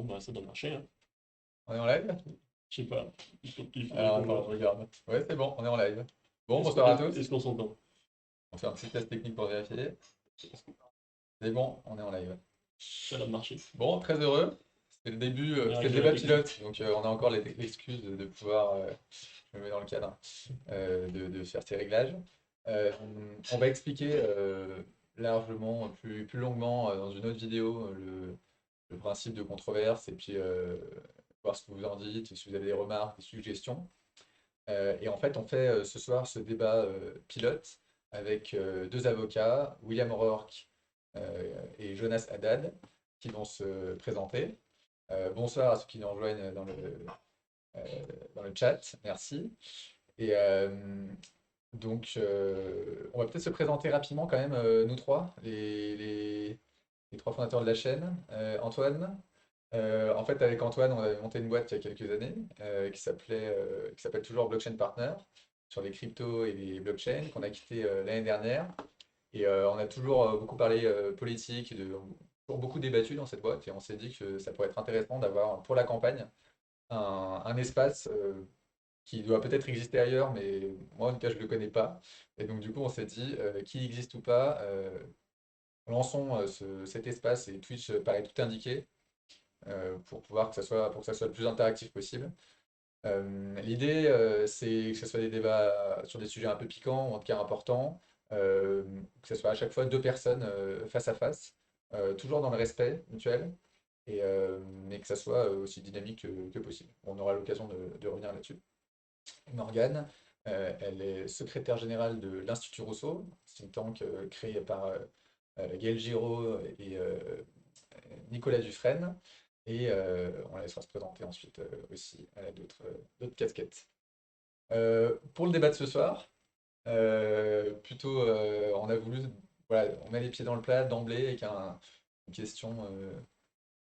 bah ça doit marcher, hein. On est en live? Je sais pas. Il faudrait Alors qu'on attends, voit. je regarde. Ouais, c'est bon, on est en live. Bon, Est-ce bonsoir qu'on à est, tous. est-ce qu'on s'entend? On fait un petit test technique pour vérifier. C'est bon, on est en live. Ça a l'air de marcher. Bon, très heureux. C'est le début, c'est le Miracle de la débat technique. pilote. Donc on a encore l'excuse de pouvoir, je me mets dans le cadre, de faire ces réglages. Euh, on va expliquer largement, plus longuement dans une autre vidéo le principe de controverse et puis voir ce que vous en dites, si vous avez des remarques, des suggestions. Et en fait, on fait ce soir ce débat pilote avec deux avocats, William O'Rourke et Jonas Haddad, qui vont se présenter. Bonsoir à ceux qui nous rejoignent euh, dans le chat, merci. Et donc, on va peut-être se présenter rapidement quand même, nous trois, les trois fondateurs de la chaîne. Antoine, en fait, avec Antoine, on avait monté une boîte il y a quelques années qui s'appelle toujours Blockchain Partner sur les cryptos et les blockchains qu'on a quitté l'année dernière. Et on a toujours beaucoup parlé politique, toujours beaucoup débattu dans cette boîte et on s'est dit que ça pourrait être intéressant d'avoir pour la campagne un espace qui doit peut-être exister ailleurs, mais moi en tout cas je ne le connais pas. Et donc du coup on s'est dit, qu'il existe ou pas, lançons cet espace et Twitch paraît tout indiqué pour que ça soit le plus interactif possible. L'idée, c'est que ce soit des débats sur des sujets un peu piquants, ou en tout cas importants, que ce soit à chaque fois deux personnes face à face, toujours dans le respect mutuel, mais que ça soit aussi dynamique que possible. On aura l'occasion de revenir là-dessus. Morgane, elle est secrétaire générale de l'Institut Rousseau, think tank créé par Gaël Giraud et Nicolas Dufresne. Et on la laissera se présenter ensuite aussi. Elle a d'autres casquettes. Pour le débat de ce soir, plutôt, on a voulu, voilà, on met les pieds dans le plat d'emblée avec une question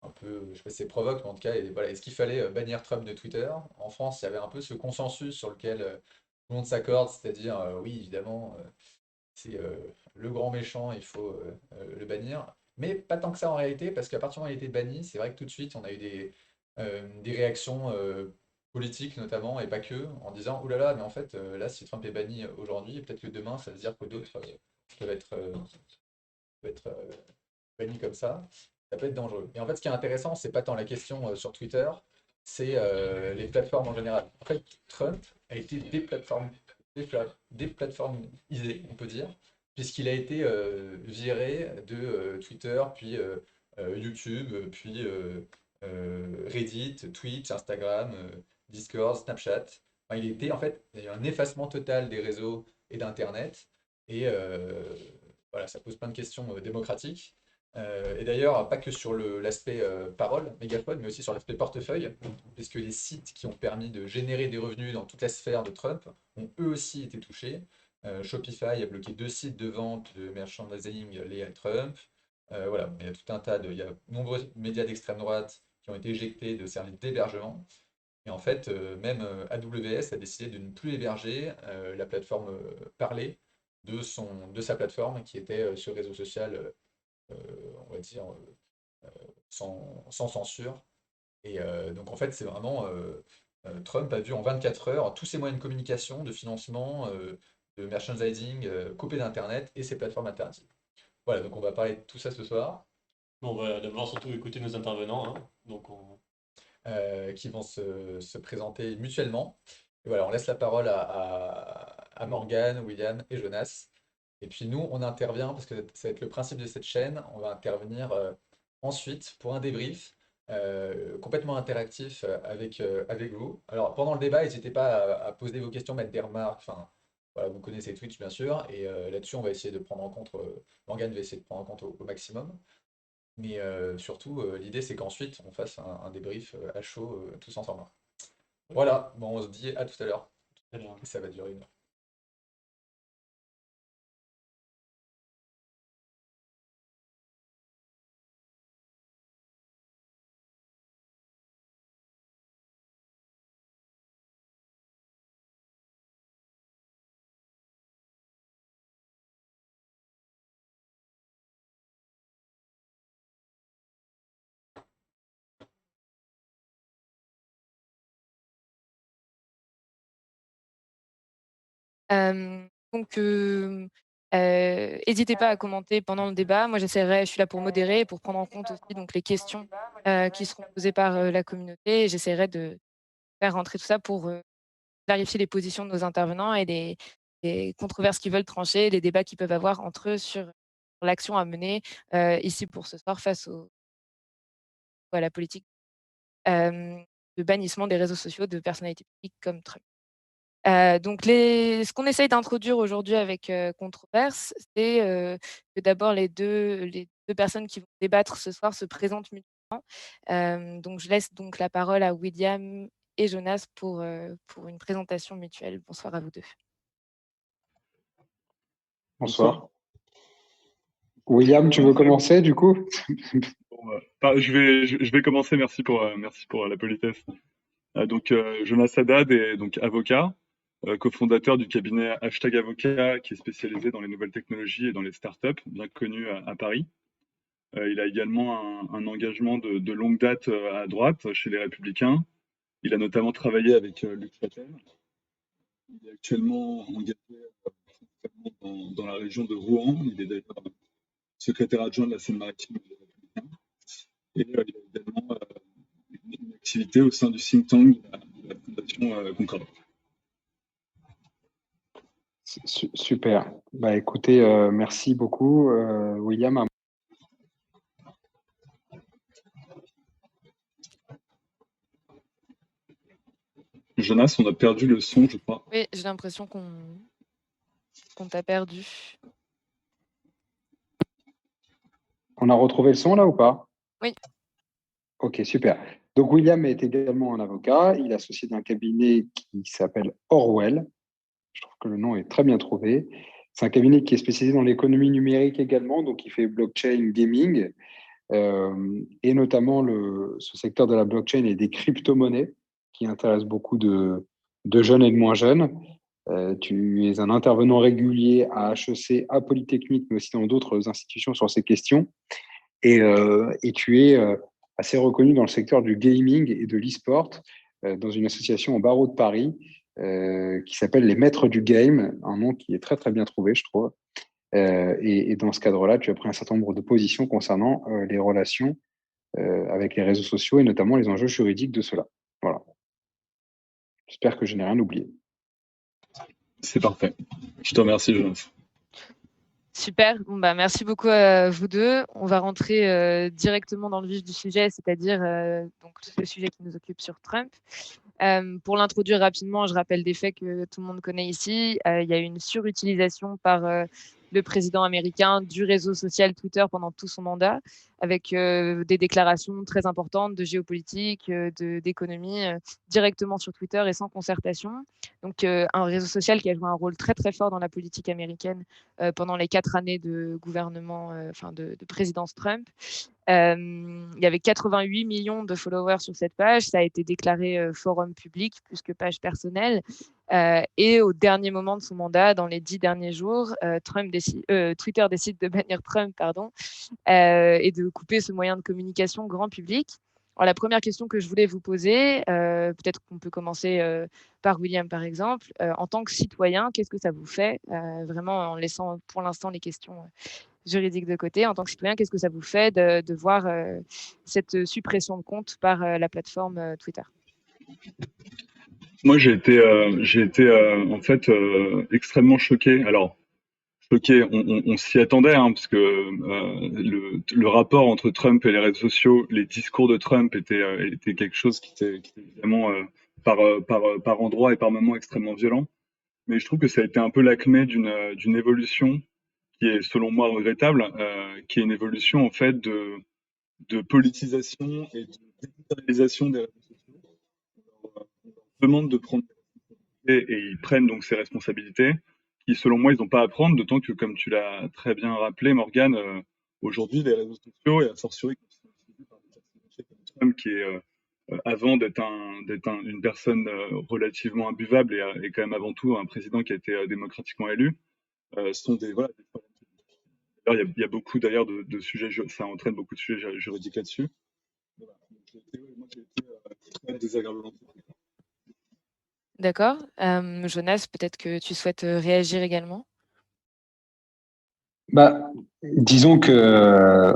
un peu, je sais pas si c'est provoque, mais en tout cas, voilà, est-ce qu'il fallait bannir Trump de Twitter? En France, il y avait un peu ce consensus sur lequel tout le monde s'accorde, c'est-à-dire, oui, évidemment, c'est le grand méchant, il faut le bannir. Mais pas tant que ça en réalité, parce qu'à partir du moment où il a été banni, c'est vrai que tout de suite, on a eu des réactions politiques notamment, et pas que, en disant, oh là là, mais en fait, là, si Trump est banni aujourd'hui, peut-être que demain, ça veut dire que d'autres peuvent être bannis comme ça peut être dangereux. Et en fait, ce qui est intéressant, c'est pas tant la question sur Twitter, c'est les plateformes en général. En fait, Trump a été déplateformisé, on peut dire, puisqu'il a été viré de Twitter, puis YouTube, puis Reddit, Twitch, Instagram, Discord, Snapchat. Enfin, il y a eu un effacement total des réseaux et d'Internet. Et voilà, ça pose plein de questions démocratiques. Et d'ailleurs, pas que sur l'aspect parole, mégaphone, mais aussi sur l'aspect portefeuille, puisque les sites qui ont permis de générer des revenus dans toute la sphère de Trump ont eux aussi été touchés. Shopify a bloqué deux sites de vente de merchandising liés à Trump. Voilà, il y a tout un tas il y a nombreux médias d'extrême droite qui ont été éjectés de services d'hébergement. Et en fait, même AWS a décidé de ne plus héberger la plateforme Parler de sa plateforme qui était sur réseau social on va dire, sans censure. Et donc en fait, c'est vraiment Trump a vu en 24 heures tous ses moyens de communication, de financement, de merchandising coupés d'Internet et ses plateformes alternatives. Voilà, donc on va parler de tout ça ce soir, Bon, on va d'abord surtout écouter nos intervenants, hein. Donc, qui vont se présenter mutuellement. Et voilà, on laisse la parole à Morgane, William et Jonas. Et puis nous, on intervient, parce que ça va être le principe de cette chaîne, on va intervenir ensuite pour un débrief complètement interactif avec vous. Alors pendant le débat, n'hésitez pas à poser vos questions, mettre des remarques, enfin voilà, vous connaissez Twitch bien sûr, et là-dessus on va essayer de prendre en compte, Morgane va essayer de prendre en compte au maximum. Mais surtout, l'idée c'est qu'ensuite on fasse un débrief à chaud tous ensemble. ok. Voilà, bon, on se dit à tout à l'heure, Très bien. et ça va durer une heure. Donc, n'hésitez pas à commenter pendant le débat. Moi, je suis là pour modérer et pour prendre en compte aussi donc, les questions qui seront posées par la communauté. J'essaierai de faire rentrer tout ça pour clarifier les positions de nos intervenants et les controverses qu'ils veulent trancher, les débats qu'ils peuvent avoir entre eux sur l'action à mener ici pour ce soir face à la politique de bannissement des réseaux sociaux de personnalités publiques comme Trump. Donc ce qu'on essaye d'introduire aujourd'hui avec, Controverse, c'est, que d'abord les deux personnes qui vont débattre ce soir se présentent mutuellement. Donc je laisse donc la parole à William et Jonas pour une présentation mutuelle. Bonsoir à vous 2. Bonsoir. William, tu veux commencer du coup? Je vais commencer, merci pour la politesse. Jonas Haddad est donc avocat, cofondateur du cabinet Hashtag Avocat, qui est spécialisé dans les nouvelles technologies et dans les startups, bien connu à Paris. Il a également un engagement de longue date à droite, chez les Républicains. Il a notamment travaillé avec Luc Châtel. Il est actuellement engagé dans la région de Rouen. Il est d'ailleurs secrétaire adjoint de la Seine-Maritime des Républicains. Et il a également une activité au sein du think tank de la Fondation Concorde. Super. Bah écoutez, merci beaucoup, William. Jonas, on a perdu le son, je crois. Oui, j'ai l'impression qu'on t'a perdu. On a retrouvé le son là ou pas? Oui. Ok, super. Donc William est également un avocat. Il est associé d'un cabinet qui s'appelle Orwell. Je trouve que le nom est très bien trouvé. C'est un cabinet qui est spécialisé dans l'économie numérique également, donc il fait blockchain, gaming, et notamment ce secteur de la blockchain et des crypto-monnaies qui intéresse beaucoup de jeunes et de moins jeunes. Tu es un intervenant régulier à HEC, à Polytechnique, mais aussi dans d'autres institutions sur ces questions. Et tu es assez reconnu dans le secteur du gaming et de l'e-sport, dans une association au barreau de Paris qui s'appelle les Maîtres du Game, un nom qui est très très bien trouvé, je trouve. Et dans ce cadre-là, tu as pris un certain nombre de positions concernant les relations avec les réseaux sociaux et notamment les enjeux juridiques de cela. Voilà. J'espère que je n'ai rien oublié. C'est parfait. Je te remercie, Jonas. Super. Bon, bah, merci beaucoup à vous deux. On va rentrer directement dans le vif du sujet, c'est-à-dire donc le sujet qui nous occupe sur Trump. Pour l'introduire rapidement, je rappelle des faits que tout le monde connaît ici. Il y a eu une surutilisation par le président américain du réseau social Twitter pendant tout son mandat, avec des déclarations très importantes de géopolitique, d'économie, directement sur Twitter et sans concertation. Donc un réseau social qui a joué un rôle très très fort dans la politique américaine pendant les 4 années de gouvernement, de présidence Trump. Il y avait 88 millions de followers sur cette page. Ça a été déclaré forum public plus que page personnelle. Et au dernier moment de son mandat, dans les 10 derniers jours, Twitter décide de bannir Trump et de couper ce moyen de communication grand public. Alors, la première question que je voulais vous poser, peut-être qu'on peut commencer par William par exemple. En tant que citoyen, qu'est-ce que ça vous fait, vraiment en laissant pour l'instant les questions juridiques de côté, en tant que citoyen, qu'est-ce que ça vous fait de voir cette suppression de compte par la plateforme Twitter? Moi, j'ai été en fait extrêmement choqué. Alors, choqué, on s'y attendait, hein, parce que le rapport entre Trump et les réseaux sociaux, les discours de Trump étaient quelque chose qui était évidemment par endroits et par moments extrêmement violent. Mais je trouve que ça a été un peu l'acmé d'une évolution qui est selon moi regrettable, qui est une évolution en fait de politisation et de digitalisation des réseaux sociaux. On leur demande de prendre des responsabilités et ils prennent donc ces responsabilités qui, selon moi, ils n'ont pas à prendre, d'autant que, comme tu l'as très bien rappelé, Morgane, aujourd'hui, les réseaux sociaux, et a fortiori, quand ils sont utilisés par des personnalités comme Trump, qui est avant d'être une personne relativement imbuvable et quand même avant tout un président qui a été démocratiquement élu, sont des problèmes. D'ailleurs, il y a beaucoup d'ailleurs de sujets, ça entraîne beaucoup de sujets juridiques là-dessus. Voilà. Moi, j'ai été très désagréablement. D'accord. Jonas, peut-être que tu souhaites réagir également. Bah, disons que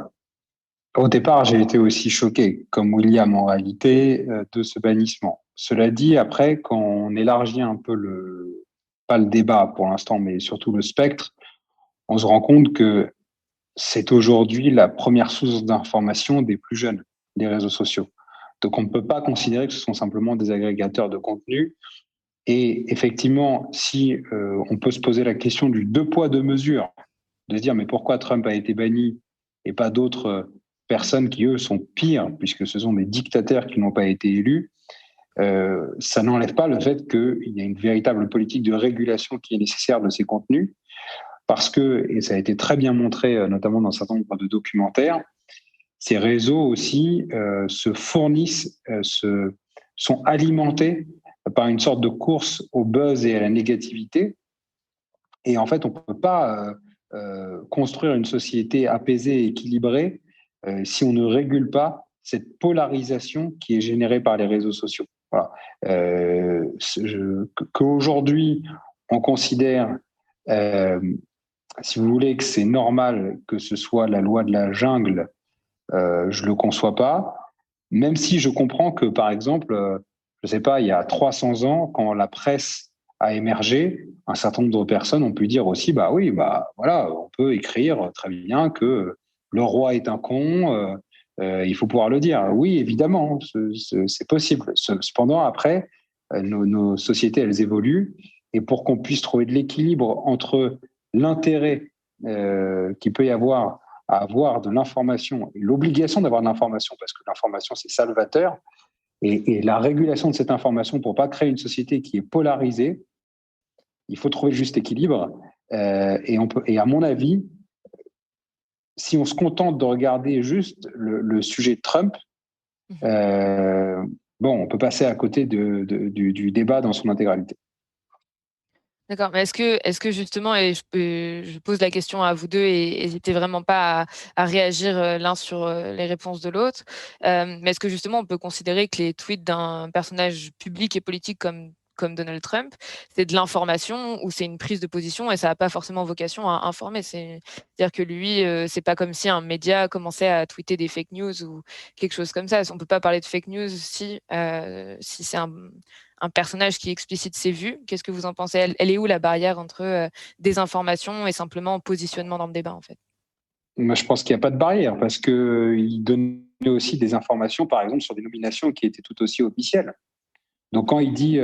au départ, j'ai été aussi choqué, comme William en réalité, de ce bannissement. Cela dit, après, quand on élargit un peu pas le débat pour l'instant, mais surtout le spectre, on se rend compte que c'est aujourd'hui la première source d'information des plus jeunes, les réseaux sociaux. Donc, on ne peut pas considérer que ce sont simplement des agrégateurs de contenu. Et effectivement, si on peut se poser la question du deux poids, deux mesures, de se dire mais pourquoi Trump a été banni et pas d'autres personnes qui, eux, sont pires, puisque ce sont des dictateurs qui n'ont pas été élus, ça n'enlève pas le fait qu'il y a une véritable politique de régulation qui est nécessaire de ces contenus, parce que, et ça a été très bien montré, notamment dans un certain nombre de documentaires, ces réseaux aussi se fournissent, sont alimentés par une sorte de course au buzz et à la négativité. Et en fait, on ne peut pas construire une société apaisée et équilibrée si on ne régule pas cette polarisation qui est générée par les réseaux sociaux. Voilà. Qu'aujourd'hui, on considère, si vous voulez, que c'est normal que ce soit la loi de la jungle, je ne le conçois pas, même si je comprends que, par exemple, je ne sais pas, il y a 300 ans, quand la presse a émergé, un certain nombre de personnes ont pu dire aussi, bah oui, bah voilà, on peut écrire très bien que le roi est un con, il faut pouvoir le dire. Oui, évidemment, c'est possible. Cependant, après, nos sociétés, elles évoluent, et pour qu'on puisse trouver de l'équilibre entre l'intérêt qu'il peut y avoir à avoir de l'information et l'obligation d'avoir de l'information, parce que l'information, c'est salvateur, et la régulation de cette information pour pas créer une société qui est polarisée, il faut trouver le juste équilibre. Et à mon avis, si on se contente de regarder juste le sujet de Trump, bon, on peut passer à côté du débat dans son intégralité. D'accord, mais est-ce que justement, et je pose la question à vous deux et n'hésitez vraiment pas à réagir l'un sur les réponses de l'autre, mais est-ce que justement on peut considérer que les tweets d'un personnage public et politique comme Donald Trump, c'est de l'information ou c'est une prise de position et ça n'a pas forcément vocation à informer. C'est-à-dire que lui, c'est pas comme si un média commençait à tweeter des fake news ou quelque chose comme ça. On peut pas parler de fake news si c'est un personnage qui explicite ses vues. Qu'est-ce que vous en pensez? Elle est où la barrière entre désinformation et simplement positionnement dans le débat, en fait? Moi, je pense qu'il n'y a pas de barrière parce qu'il donnait aussi des informations, par exemple, sur des nominations qui étaient tout aussi officielles. Donc, quand il dit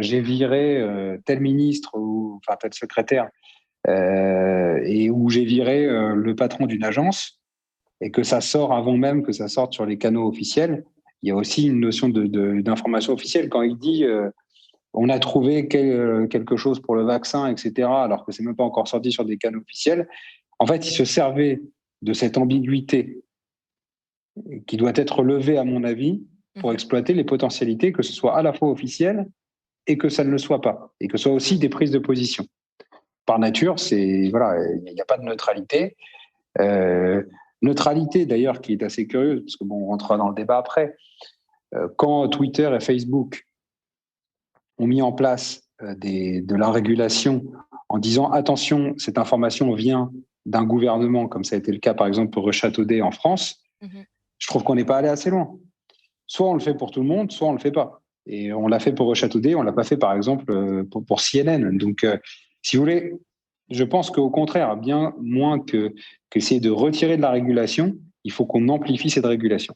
j'ai viré tel ministre ou enfin tel secrétaire et où j'ai viré le patron d'une agence et que ça sort avant même que ça sorte sur les canaux officiels, il y a aussi une notion d'information officielle. Quand il dit on a trouvé quelque chose pour le vaccin, etc., alors que c'est même pas encore sorti sur des canaux officiels, en fait, il se servait de cette ambiguïté qui doit être levée, à mon avis, pour exploiter les potentialités, que ce soit à la fois officiel et que ça ne le soit pas, et que ce soit aussi des prises de position. Par nature, c'est voilà, il n'y a pas de neutralité. Neutralité d'ailleurs qui est assez curieuse, parce que bon, on rentrera dans le débat après. Quand Twitter et Facebook ont mis en place de la régulation en disant attention, cette information vient d'un gouvernement, comme ça a été le cas par exemple pour Rochataudet en France, je trouve qu'on n'est pas allé assez loin. Soit on le fait pour tout le monde, soit on le fait pas. Et on l'a fait pour Rochataudet, on l'a pas fait par exemple pour CNN. Donc, si vous voulez, je pense qu'au contraire, bien moins qu'essayer de retirer de la régulation, il faut qu'on amplifie cette régulation.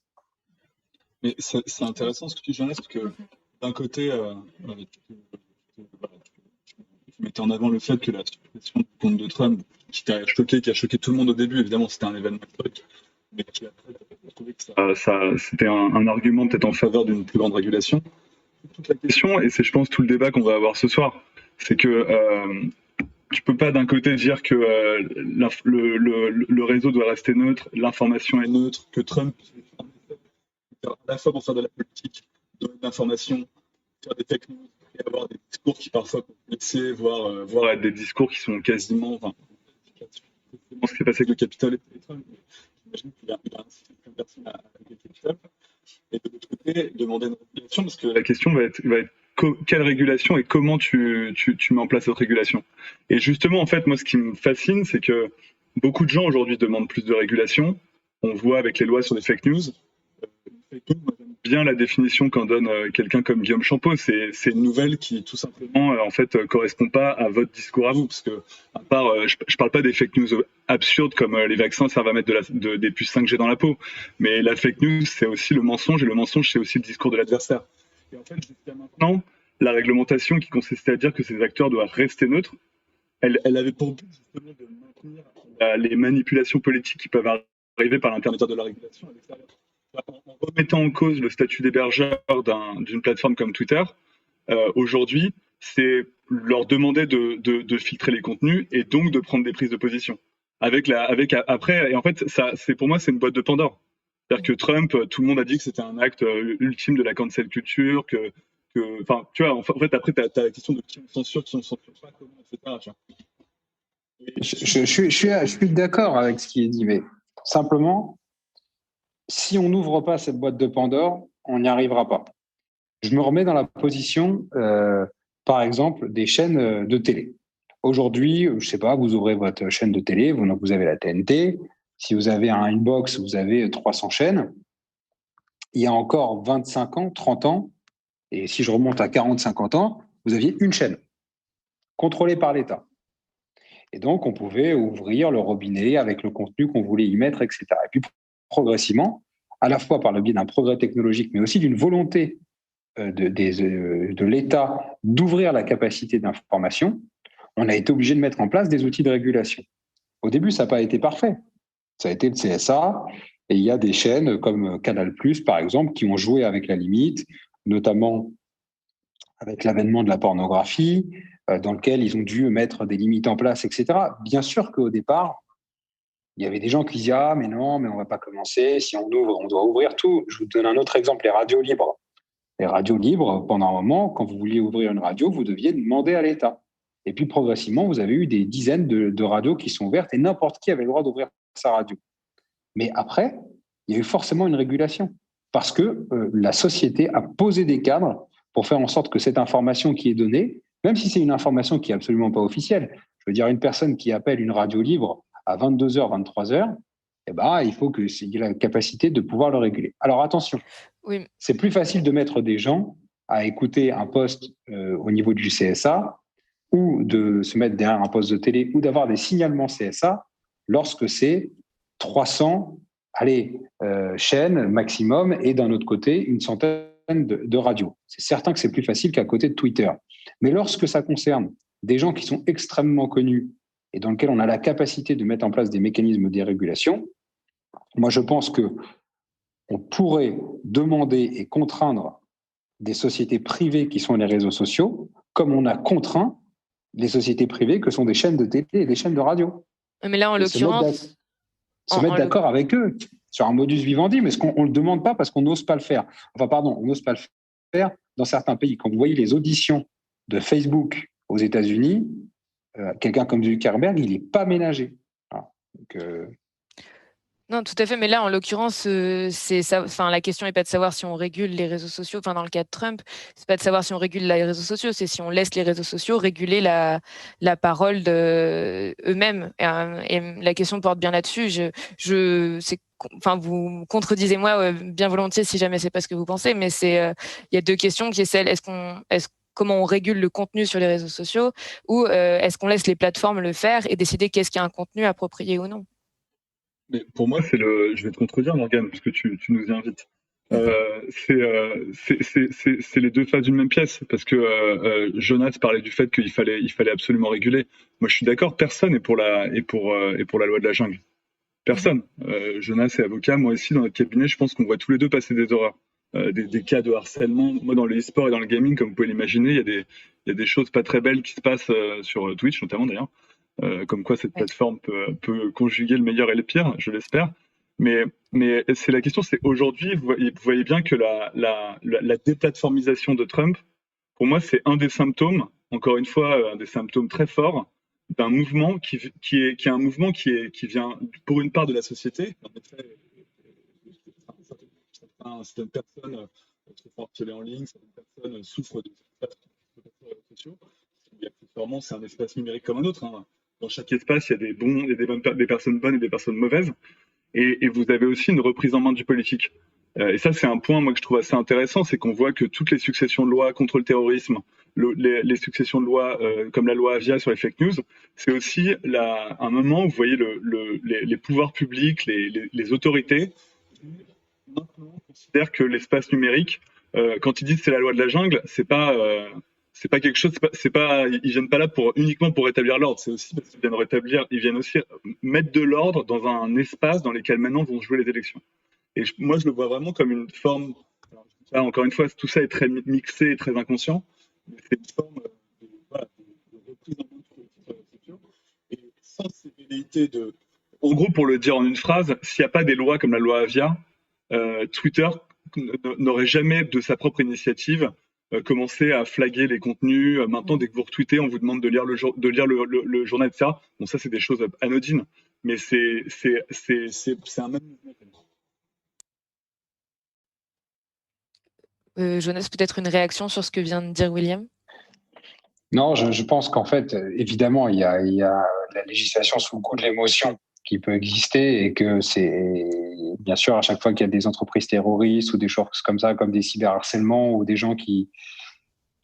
Mais c'est intéressant ce que tu dis, Jonas, parce que d'un côté, tu mettais en avant le fait que la suppression du compte de Trump, qui a choqué tout le monde au début, évidemment, c'était un événement historique, mais qui après a trouvé que c'était un argument peut-être en faveur d'une plus grande régulation. Toute la question, et c'est je pense tout le débat qu'on va avoir ce soir, c'est que tu peux pas d'un côté dire que le réseau doit rester neutre, l'information est neutre, que Trump à la fois pour faire de la politique, donner de l'information, faire des fake news et avoir des discours qui parfois peuvent blesser, voire être des discours qui sont quasiment. Enfin, ce qui s'est passé avec le Capitole et Trump. J'imagine qu'il y a un personne avec le Capitole. Et de l'autre côté, demander une régulation, parce que la question va être quelle régulation et comment tu mets en place cette régulation. Et justement, en fait, moi, ce qui me fascine, c'est que beaucoup de gens aujourd'hui demandent plus de régulation. On voit avec les lois sur les fake news. Moi, j'aime bien la définition qu'en donne quelqu'un comme Guillaume Champeau. C'est une nouvelle qui, tout simplement, en fait, correspond pas à votre discours à vous. Parce que, à part, je parle pas des fake news absurdes comme les vaccins servent à mettre des puces 5G dans la peau. Mais la fake news, c'est aussi le mensonge. Et le mensonge, c'est aussi le discours de l'adversaire. Et en fait, jusqu'à maintenant, la réglementation qui consistait à dire que ces acteurs doivent rester neutres, elle avait pour but, justement, de maintenir les manipulations politiques qui peuvent arriver par l'intermédiaire de la régulation à l'extérieur. En remettant en cause le statut d'hébergeur d'une plateforme comme Twitter, aujourd'hui, c'est leur demander de filtrer les contenus et donc de prendre des prises de position. Après, et en fait, pour moi, c'est une boîte de Pandore. C'est-à-dire que Trump, tout le monde a dit que c'était un acte ultime de la cancel culture, enfin, tu vois, en fait, après, tu as la question de qui on censure, qui on censure pas, comment, etc. Tu vois. Je suis d'accord avec ce qui est dit, mais simplement, si on n'ouvre pas cette boîte de Pandore, on n'y arrivera pas. Je me remets dans la position, par exemple, des chaînes de télé. Aujourd'hui, je sais pas, vous ouvrez votre chaîne de télé, vous avez la TNT. Si vous avez un inbox, vous avez 300 chaînes. Il y a encore 25 ans, 30 ans, et si je remonte à 40, 50 ans, vous aviez une chaîne contrôlée par l'État. Et donc, on pouvait ouvrir le robinet avec le contenu qu'on voulait y mettre, etc. Et puis, progressivement, à la fois par le biais d'un progrès technologique, mais aussi d'une volonté de l'État d'ouvrir la capacité d'information, on a été obligé de mettre en place des outils de régulation. Au début, ça n'a pas été parfait. Ça a été le CSA, et il y a des chaînes comme Canal+, par exemple, qui ont joué avec la limite, notamment avec l'avènement de la pornographie, dans lequel ils ont dû mettre des limites en place, etc. Bien sûr qu'au départ, il y avait des gens qui disaient « Ah, mais non, mais on ne va pas commencer. Si on ouvre, on doit ouvrir tout. » Je vous donne un autre exemple, les radios libres. Les radios libres, pendant un moment, quand vous vouliez ouvrir une radio, vous deviez demander à l'État. Et puis, progressivement, vous avez eu des dizaines de radios qui sont ouvertes et n'importe qui avait le droit d'ouvrir sa radio. Mais après, il y a eu forcément une régulation parce que la société a posé des cadres pour faire en sorte que cette information qui est donnée, même si c'est une information qui n'est absolument pas officielle, je veux dire, une personne qui appelle une radio libre à 22h, 23h, eh ben, il faut qu'il y ait la capacité de pouvoir le réguler. Alors attention, Oui. c'est plus facile de mettre des gens à écouter un poste au niveau du CSA ou de se mettre derrière un poste de télé ou d'avoir des signalements CSA lorsque c'est 300 chaînes maximum et d'un autre côté une centaine de radios. C'est certain que c'est plus facile qu'à côté de Twitter. Mais lorsque ça concerne des gens qui sont extrêmement connus et dans lesquels on a la capacité de mettre en place des mécanismes de dérégulation, moi je pense qu'on pourrait demander et contraindre des sociétés privées qui sont les réseaux sociaux, comme on a contraint les sociétés privées que sont des chaînes de télé et des chaînes de radio. Mais là, en l'occurrence... Se mettre d'accord avec eux sur un modus vivendi, mais on ne le demande pas parce qu'on n'ose pas le faire. Enfin, pardon, on n'ose pas le faire dans certains pays. Quand vous voyez les auditions de Facebook aux États-Unis, quelqu'un comme Zuckerberg, il n'est pas ménagé. Voilà. Donc, Non, tout à fait. Mais là, en l'occurrence, la question n'est pas de savoir si on régule les réseaux sociaux. Enfin, dans le cas de Trump, c'est pas de savoir si on régule les réseaux sociaux, c'est si on laisse les réseaux sociaux réguler la parole eux-mêmes. Et la question porte bien là-dessus. Vous contredisez-moi bien volontiers si jamais c'est pas ce que vous pensez, mais il y a deux questions qui est celle comment on régule le contenu sur les réseaux sociaux ou est-ce qu'on laisse les plateformes le faire et décider qu'est-ce qui est un contenu approprié ou non. Mais pour moi, je vais te contredire, Morgane, parce que tu nous y invites. C'est les deux faces d'une même pièce, parce que Jonas parlait du fait qu'il fallait absolument réguler. Moi, je suis d'accord, personne n'est pour la loi de la jungle. Personne. Jonas est avocat, moi aussi, dans notre cabinet, je pense qu'on voit tous les deux passer des horreurs. Des cas de harcèlement. Moi, dans le e-sport et dans le gaming, comme vous pouvez l'imaginer, il y a des choses pas très belles qui se passent sur Twitch, notamment d'ailleurs. Comme quoi cette plateforme peut conjuguer le meilleur et le pire, je l'espère. Mais c'est la question, c'est aujourd'hui, vous voyez bien que la déplatformisation de Trump, pour moi, c'est un des symptômes, encore une fois, un des symptômes très forts d'un mouvement qui vient pour une part de la société. En effet, certaines personnes se font harceler en ligne, certaines personnes souffrent de passe sur les réseaux sociaux, accessoirement, c'est un espace numérique comme un autre, hein. Dans chaque espace, il y a des bons, et des personnes bonnes et des personnes mauvaises. Et vous avez aussi une reprise en main du politique. Et ça, c'est un point moi que je trouve assez intéressant, c'est qu'on voit que toutes les successions de lois contre le terrorisme, les successions de lois comme la loi Avia sur les fake news, c'est aussi un moment où vous voyez les pouvoirs publics, les autorités, maintenant considèrent que l'espace numérique, quand ils disent c'est la loi de la jungle, c'est pas quelque chose, ils viennent pas là uniquement pour rétablir l'ordre, c'est aussi parce ils viennent aussi mettre de l'ordre dans un espace dans lequel maintenant vont jouer les élections. Et moi, je le vois vraiment comme une forme. Alors, là, encore une fois, tout ça est très mixé et très inconscient, mais c'est une forme de reprise en main politique sur les réseaux sociaux. Et sans ces velléités en gros, pour le dire en une phrase, s'il n'y a pas des lois comme la loi Avia, Twitter n'aurait jamais, de sa propre initiative, commencé à flaguer les contenus. Maintenant, dès que vous retweetez, on vous demande de lire le journal, etc. Bon, ça, c'est des choses anodines, mais c'est un même mouvement. Jonas, peut-être une réaction sur ce que vient de dire William? Non, je pense qu'en fait, évidemment, il y a la législation sous le coup de l'émotion qui peut exister et que c'est, bien sûr, à chaque fois qu'il y a des entreprises terroristes ou des choses comme ça, comme des cyberharcèlements ou des gens qui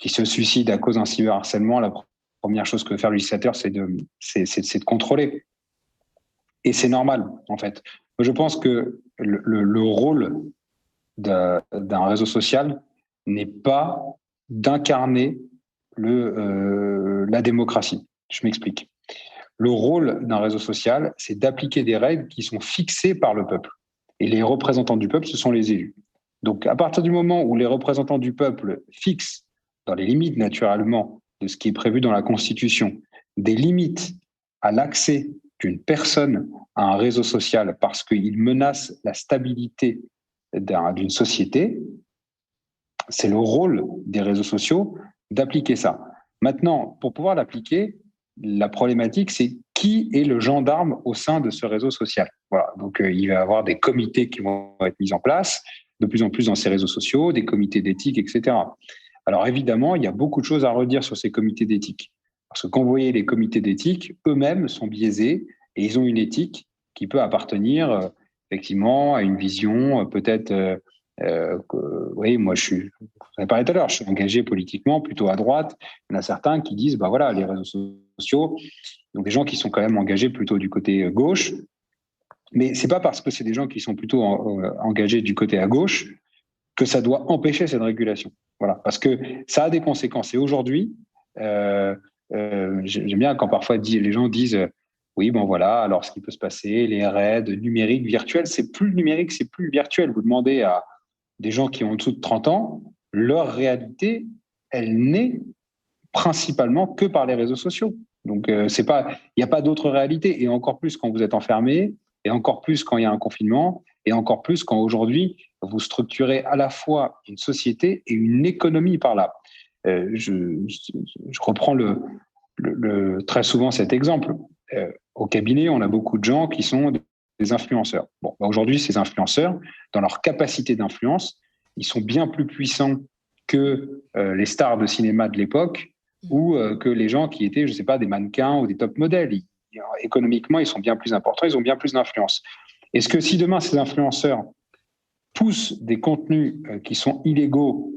se suicident à cause d'un cyberharcèlement, la première chose que veut faire le législateur, c'est de contrôler. Et c'est normal, en fait. Je pense que le rôle d'un réseau social n'est pas d'incarner la démocratie. Je m'explique. Le rôle d'un réseau social, c'est d'appliquer des règles qui sont fixées par le peuple. Et les représentants du peuple, ce sont les élus. Donc, à partir du moment où les représentants du peuple fixent, dans les limites naturellement de ce qui est prévu dans la Constitution, des limites à l'accès d'une personne à un réseau social parce qu'il menace la stabilité d'une société, c'est le rôle des réseaux sociaux d'appliquer ça. Maintenant, pour pouvoir l'appliquer, la problématique, c'est qui est le gendarme au sein de ce réseau social. Voilà. Donc, il va y avoir des comités qui vont être mis en place de plus en plus dans ces réseaux sociaux, des comités d'éthique, etc. Alors, évidemment, il y a beaucoup de choses à redire sur ces comités d'éthique. Parce que quand vous voyez les comités d'éthique, eux-mêmes sont biaisés et ils ont une éthique qui peut appartenir effectivement à une vision peut-être... oui, moi, vous en avez parlé tout à l'heure, je suis engagé politiquement plutôt à droite. Il y en a certains qui disent, bah voilà, les réseaux sociaux, donc des gens qui sont quand même engagés plutôt du côté gauche. Mais c'est pas parce que c'est des gens qui sont plutôt engagés du côté à gauche que ça doit empêcher cette régulation. Voilà, parce que ça a des conséquences. Et aujourd'hui, j'aime bien quand parfois les gens disent oui, bon voilà, alors ce qui peut se passer, les raids numériques, virtuels, c'est plus le numérique, c'est plus le virtuel. Vous demandez à des gens qui ont en dessous de 30 ans, leur réalité, elle n'est principalement que par les réseaux sociaux. Donc, il n'y a pas d'autre réalité. Et encore plus quand vous êtes enfermé, et encore plus quand il y a un confinement, et encore plus quand aujourd'hui, vous structurez à la fois une société et une économie par là. Je reprends très souvent cet exemple. Au cabinet, on a beaucoup de gens qui sont des influenceurs. Bon, aujourd'hui, ces influenceurs, dans leur capacité d'influence, ils sont bien plus puissants que les stars de cinéma de l'époque ou que les gens qui étaient, je ne sais pas, des mannequins ou des top modèles. Économiquement, ils sont bien plus importants, ils ont bien plus d'influence. Est-ce que si demain, ces influenceurs poussent des contenus qui sont illégaux,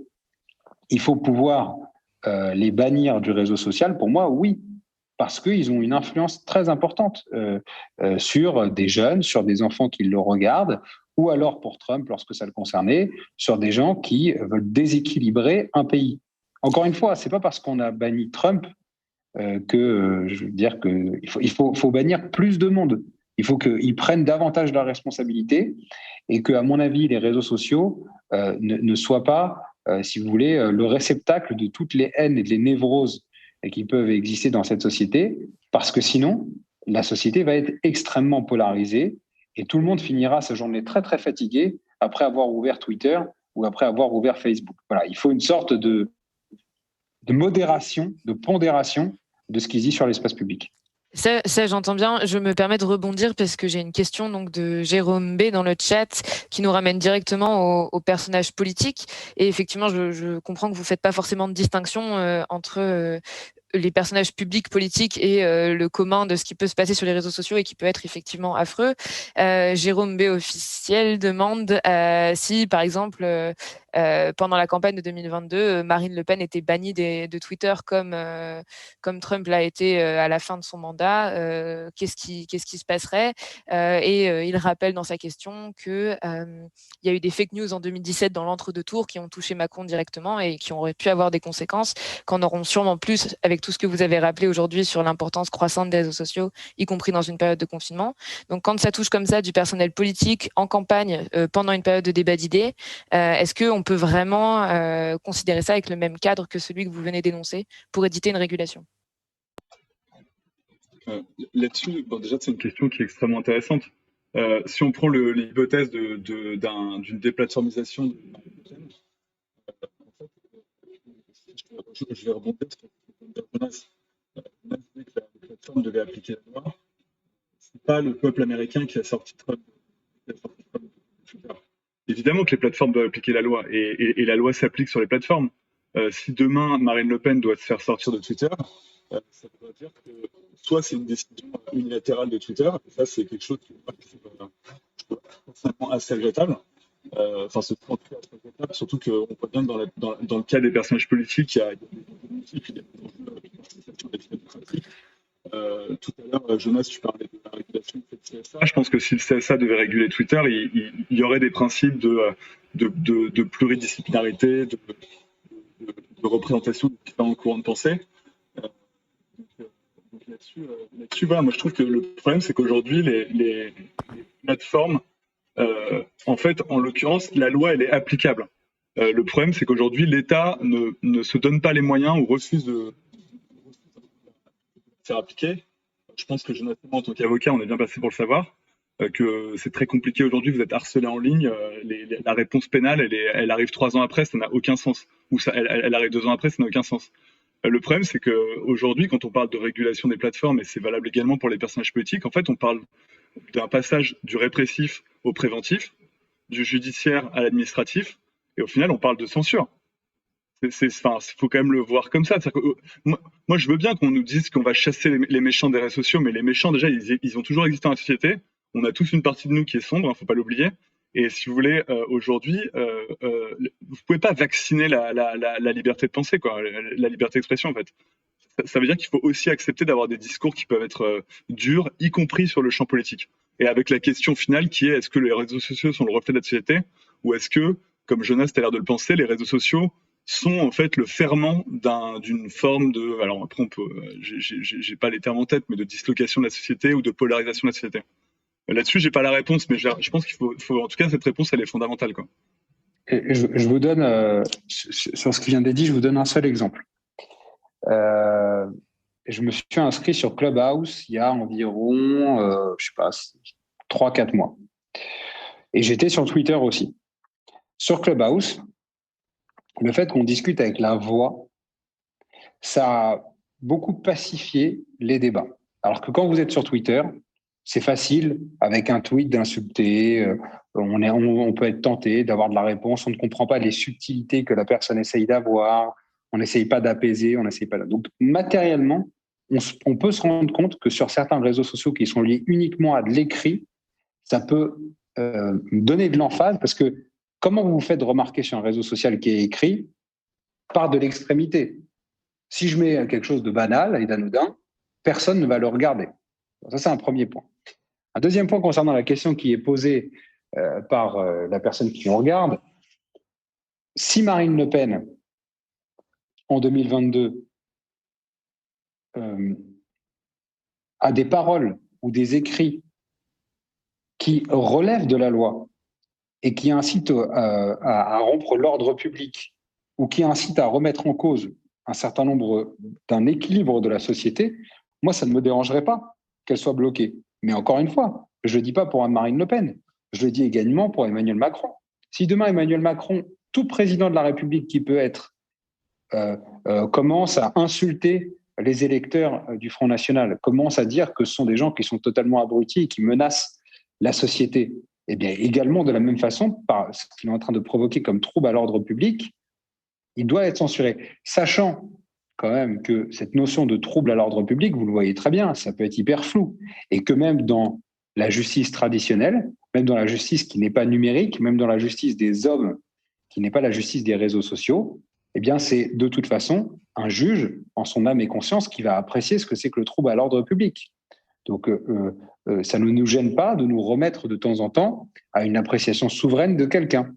il faut pouvoir les bannir du réseau social? Pour moi, oui. Parce qu'ils ont une influence très importante sur des jeunes, sur des enfants qui le regardent, ou alors pour Trump, lorsque ça le concernait, sur des gens qui veulent déséquilibrer un pays. Encore une fois, ce n'est pas parce qu'on a banni Trump que je veux dire qu'il faut bannir plus de monde. Il faut qu'ils prennent davantage leurs responsabilités et que, à mon avis, les réseaux sociaux ne soient pas, si vous voulez, le réceptacle de toutes les haines et les névroses qui peuvent exister dans cette société, parce que sinon, la société va être extrêmement polarisée et tout le monde finira sa journée très, très fatigué après avoir ouvert Twitter ou après avoir ouvert Facebook. Voilà, il faut une sorte de modération, de pondération de ce qui se dit sur l'espace public. Ça, j'entends bien. Je me permets de rebondir parce que j'ai une question donc de Jérôme B dans le chat qui nous ramène directement au personnage politique. Et effectivement, je comprends que vous faites pas forcément de distinction entre les personnages publics politiques et le commun de ce qui peut se passer sur les réseaux sociaux et qui peut être effectivement affreux. Jérôme B officiel demande si, par exemple, pendant la campagne de 2022, Marine Le Pen était bannie de Twitter comme Trump l'a été à la fin de son mandat, qu'est-ce qui se passerait et il rappelle dans sa question que il y a eu des fake news en 2017 dans l'entre-deux-tours qui ont touché Macron directement et qui auraient pu avoir des conséquences, qu'en auront sûrement plus avec tout ce que vous avez rappelé aujourd'hui sur l'importance croissante des réseaux sociaux, y compris dans une période de confinement. Donc quand ça touche comme ça du personnel politique en campagne pendant une période de débat d'idées, est-ce qu'on peut vraiment considérer ça avec le même cadre que celui que vous venez d'énoncer pour éditer une régulation? Là-dessus, bon, déjà, c'est une question qui est extrêmement intéressante. Si on prend l'hypothèse d'une déplatformisation de je vais rebondir sur ce que Jonas dit que la plateforme devait appliquer la loi. C'est pas le peuple américain qui a sorti Trump. Évidemment que les plateformes doivent appliquer la loi et la loi s'applique sur les plateformes. Si demain Marine Le Pen doit se faire sortir de Twitter, ça veut dire que soit c'est une décision unilatérale de Twitter, et ça c'est quelque chose qui est personnellement assez regrettable. Enfin, c'est en tout cas assez regrettable, surtout qu'on voit bien que dans le cas des personnages politiques, il y a des démocratique. Tout à l'heure, Jonas, tu parlais de la régulation du CSA. Je pense que si le CSA devait réguler Twitter, il y aurait des principes de pluridisciplinarité, de représentation de différents courants de pensée. Donc là-dessus, voilà, moi je trouve que le problème, c'est qu'aujourd'hui, les plateformes, en fait, en l'occurrence, la loi, elle est applicable. Le problème, c'est qu'aujourd'hui, l'État ne se donne pas les moyens ou refuse de faire appliquer. Je pense que Jonathan, en tant qu'avocat, on est bien passé pour le savoir, que c'est très compliqué aujourd'hui, vous êtes harcelé en ligne, la réponse pénale, elle arrive 3 ans après, ça n'a aucun sens. Ou elle arrive 2 ans après, ça n'a aucun sens. Le problème, c'est qu'aujourd'hui, quand on parle de régulation des plateformes, et c'est valable également pour les personnages politiques, en fait, on parle d'un passage du répressif au préventif, du judiciaire à l'administratif, et au final, on parle de censure. Enfin, faut quand même le voir comme ça. Que, moi, je veux bien qu'on nous dise qu'on va chasser les méchants des réseaux sociaux, mais les méchants, déjà, ils ont toujours existé dans la société. On a tous une partie de nous qui est sombre, hein, faut pas l'oublier. Et si vous voulez, aujourd'hui, vous pouvez pas vacciner la liberté de penser, quoi, la liberté d'expression, en fait. Ça veut dire qu'il faut aussi accepter d'avoir des discours qui peuvent être durs, y compris sur le champ politique. Et avec la question finale qui est, est-ce que les réseaux sociaux sont le reflet de la société, ou est-ce que, comme Jonas a l'air de le penser, les réseaux sociaux sont en fait le ferment d'une forme de, alors après on peut, j'ai pas les termes en tête, mais de dislocation de la société ou de polarisation de la société. Là-dessus, j'ai pas la réponse, mais je pense qu'il faut, en tout cas, cette réponse, elle est fondamentale, quoi. Et je vous donne, sur ce qui vient d'être dit, je vous donne un seul exemple. Je me suis inscrit sur Clubhouse il y a environ, je sais pas, 3-4 mois. Et j'étais sur Twitter aussi. Sur Clubhouse, le fait qu'on discute avec la voix, ça a beaucoup pacifié les débats. Alors que quand vous êtes sur Twitter, c'est facile, avec un tweet, d'insulter, on peut être tenté d'avoir de la réponse, on ne comprend pas les subtilités que la personne essaye d'avoir, on n'essaye pas d'apaiser, on n'essaye pas... Donc, matériellement, on peut se rendre compte que sur certains réseaux sociaux qui sont liés uniquement à de l'écrit, ça peut donner de l'emphase, parce que comment vous vous faites remarquer sur un réseau social qui est écrit par de l'extrémité? Si je mets quelque chose de banal et d'anodin, personne ne va le regarder. Ça, c'est un premier point. Un deuxième point concernant la question qui est posée par la personne qui nous regarde. Si Marine Le Pen, en 2022, a des paroles ou des écrits qui relèvent de la loi et qui incitent à rompre l'ordre public ou qui incitent à remettre en cause un certain nombre d'un équilibre de la société, moi, ça ne me dérangerait pas qu'elle soit bloquée. Mais encore une fois, je ne le dis pas pour Marine Le Pen, je le dis également pour Emmanuel Macron. Si demain, Emmanuel Macron, tout président de la République qui peut être, commence à insulter les électeurs du Front National commencent à dire que ce sont des gens qui sont totalement abrutis et qui menacent la société, eh bien, également, de la même façon, par ce qu'il est en train de provoquer comme trouble à l'ordre public, il doit être censuré. Sachant quand même que cette notion de trouble à l'ordre public, vous le voyez très bien, ça peut être hyper flou. Et que même dans la justice traditionnelle, même dans la justice qui n'est pas numérique, même dans la justice des hommes, qui n'est pas la justice des réseaux sociaux, eh bien, c'est de toute façon un juge, en son âme et conscience, qui va apprécier ce que c'est que le trouble à l'ordre public. Donc, ça ne nous gêne pas de nous remettre de temps en temps à une appréciation souveraine de quelqu'un.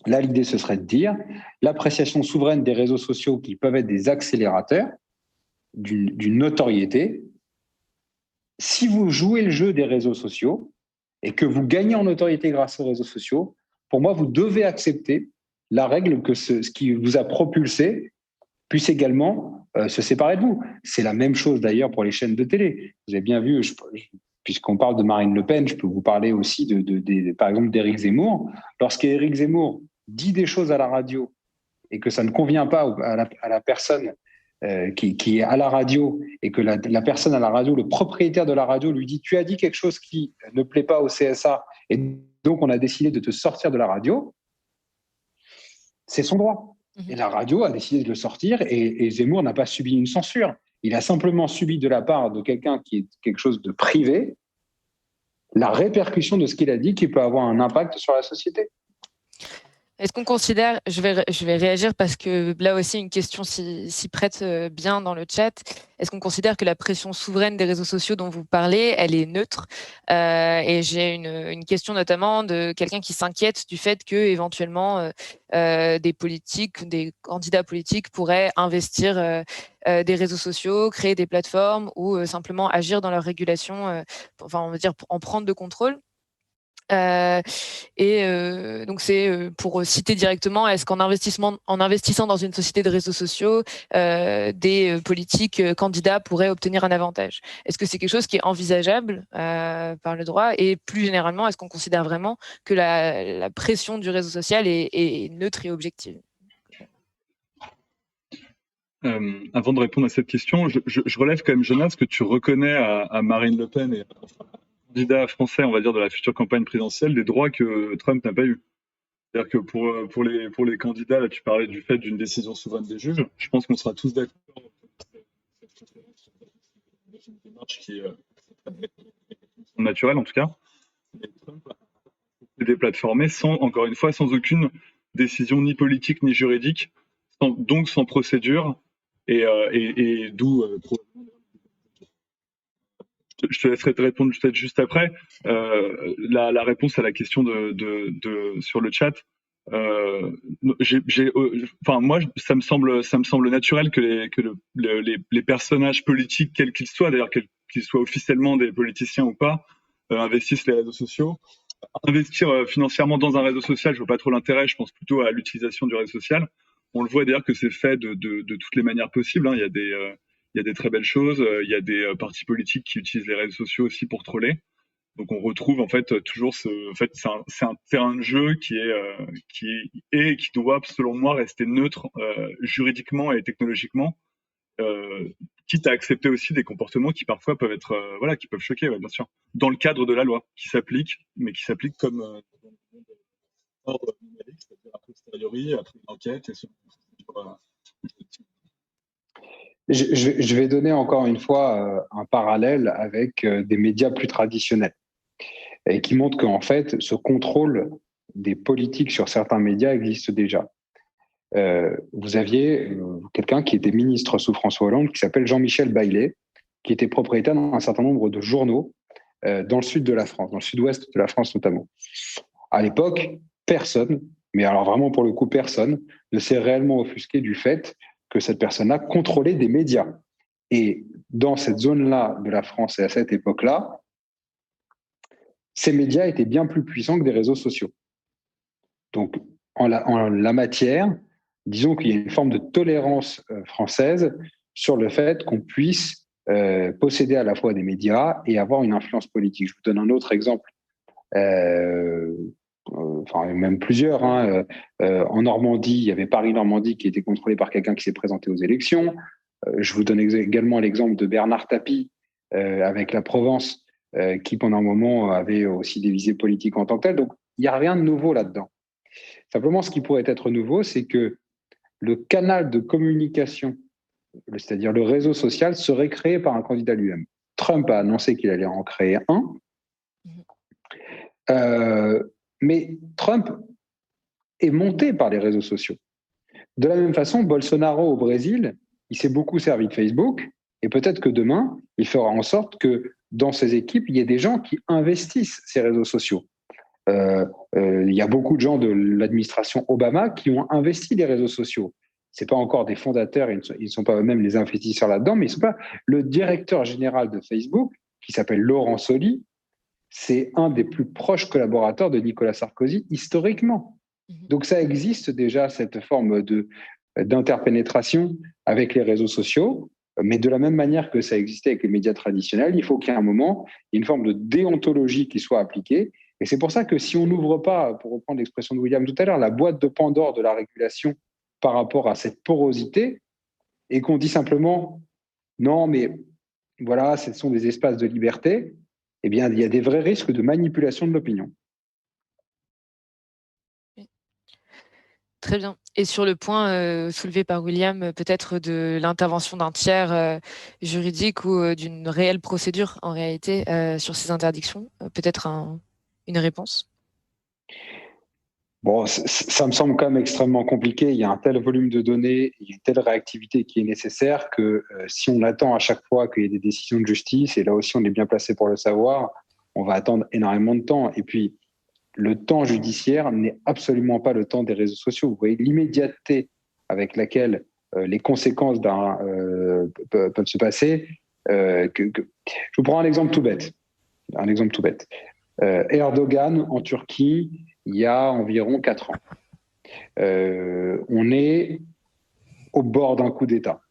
Là, l'idée, ce serait de dire l'appréciation souveraine des réseaux sociaux qui peuvent être des accélérateurs d'une notoriété. Si vous jouez le jeu des réseaux sociaux et que vous gagnez en notoriété grâce aux réseaux sociaux, pour moi, vous devez accepter la règle que ce qui vous a propulsé puisse également se séparer de vous. C'est la même chose d'ailleurs pour les chaînes de télé. Vous avez bien vu, puisqu'on parle de Marine Le Pen, je peux vous parler aussi par exemple d'Éric Zemmour. Lorsqu'Éric Zemmour dit des choses à la radio et que ça ne convient pas à la personne qui est à la radio et que la personne à la radio, le propriétaire de la radio lui dit « tu as dit quelque chose qui ne plaît pas au CSA et donc on a décidé de te sortir de la radio », c'est son droit. Et la radio a décidé de le sortir et Zemmour n'a pas subi une censure. Il a simplement subi de la part de quelqu'un qui est quelque chose de privé la répercussion de ce qu'il a dit qui peut avoir un impact sur la société. Est-ce qu'on considère, je vais réagir parce que là aussi une question s'y prête bien dans le chat. Est-ce qu'on considère que la pression souveraine des réseaux sociaux dont vous parlez, elle est neutre? Et j'ai une question notamment de quelqu'un qui s'inquiète du fait que éventuellement des politiques, des candidats politiques pourraient investir des réseaux sociaux, créer des plateformes ou simplement agir dans leur régulation, enfin on va dire pour en prendre le contrôle. Donc c'est pour citer directement, est-ce qu'en investissant dans une société de réseaux sociaux, des politiques candidats pourraient obtenir un avantage? Est-ce que c'est quelque chose qui est envisageable par le droit? Et plus généralement, est-ce qu'on considère vraiment que la pression du réseau social est neutre et objective? Avant de répondre à cette question, je relève quand même, Jonas, que tu reconnais à Marine Le Pen et candidat français, on va dire, de la future campagne présidentielle, des droits que Trump n'a pas eu. C'est-à-dire que pour les candidats, là, tu parlais du fait d'une décision souveraine des juges. Je pense qu'on sera tous d'accord c'est une démarche qui est naturelle, en tout cas. Et Trump a déplatformé encore une fois, sans aucune décision ni politique ni juridique, donc sans procédure, et d'où je te laisserai te répondre peut-être juste après. La réponse à la question sur le chat. Moi, ça me semble naturel que les personnages politiques, quels qu'ils soient, d'ailleurs qu'ils soient officiellement des politiciens ou pas, investissent les réseaux sociaux. Investir financièrement dans un réseau social, je vois pas trop l'intérêt. Je pense plutôt à l'utilisation du réseau social. On le voit d'ailleurs que c'est fait de toutes les manières possibles. Hein. Il y a des très belles choses. Il y a des partis politiques qui utilisent les réseaux sociaux aussi pour troller. Donc on retrouve en fait toujours c'est un terrain de jeu qui doit, selon moi, rester neutre juridiquement et technologiquement, quitte à accepter aussi des comportements qui parfois peuvent être qui peuvent choquer, bien sûr, dans le cadre de la loi qui s'applique, mais qui s'applique comme ordre numérique, c'est-à-dire a posteriori, après une enquête et Je vais donner encore une fois un parallèle avec des médias plus traditionnels et qui montrent qu'en fait, ce contrôle des politiques sur certains médias existe déjà. Vous aviez quelqu'un qui était ministre sous François Hollande qui s'appelle Jean-Michel Baillet, qui était propriétaire d'un certain nombre de journaux dans le sud de la France, dans le sud-ouest de la France notamment. À l'époque, personne, mais alors vraiment pour le coup personne, ne s'est réellement offusqué du fait que cette personne-là contrôlait des médias. Et dans cette zone-là de la France et à cette époque-là, ces médias étaient bien plus puissants que des réseaux sociaux. Donc, en la matière, disons qu'il y a une forme de tolérance française sur le fait qu'on puisse posséder à la fois des médias et avoir une influence politique. Je vous donne un autre exemple, même plusieurs. En Normandie, il y avait Paris-Normandie qui était contrôlé par quelqu'un qui s'est présenté aux élections. Je vous donne également l'exemple de Bernard Tapie avec la Provence, qui pendant un moment avait aussi des visées politiques en tant que telles. Donc, il n'y a rien de nouveau là-dedans. Simplement, ce qui pourrait être nouveau, c'est que le canal de communication, c'est-à-dire le réseau social, serait créé par un candidat lui-même. Trump a annoncé qu'il allait en créer un. Mais Trump est monté par les réseaux sociaux. De la même façon, Bolsonaro au Brésil, il s'est beaucoup servi de Facebook, et peut-être que demain, il fera en sorte que dans ses équipes, il y ait des gens qui investissent ces réseaux sociaux. Il y a beaucoup de gens de l'administration Obama qui ont investi les réseaux sociaux. Ce n'est pas encore des fondateurs, ils ne sont pas eux-mêmes les investisseurs là-dedans, mais ils sont pas. Le directeur général de Facebook, qui s'appelle Laurent Soli, c'est un des plus proches collaborateurs de Nicolas Sarkozy historiquement. Donc ça existe déjà, cette forme d'interpénétration avec les réseaux sociaux, mais de la même manière que ça existait avec les médias traditionnels, il faut qu'il y ait un moment, il y ait une forme de déontologie qui soit appliquée. Et c'est pour ça que si on n'ouvre pas, pour reprendre l'expression de William tout à l'heure, la boîte de Pandore de la régulation par rapport à cette porosité, et qu'on dit simplement non, mais voilà, ce sont des espaces de liberté, eh bien, il y a des vrais risques de manipulation de l'opinion. Très bien. Et sur le point soulevé par William, peut-être de l'intervention d'un tiers juridique ou d'une réelle procédure en réalité sur ces interdictions, peut-être une réponse? Bon, ça me semble quand même extrêmement compliqué. Il y a un tel volume de données, il y a une telle réactivité qui est nécessaire que si on attend à chaque fois qu'il y ait des décisions de justice, et là aussi on est bien placé pour le savoir, on va attendre énormément de temps. Et puis, le temps judiciaire n'est absolument pas le temps des réseaux sociaux. Vous voyez l'immédiateté avec laquelle les conséquences peuvent se passer. Je vous prends un exemple tout bête. Erdogan en Turquie, il y a environ 4 ans. On est au bord d'un coup d'État.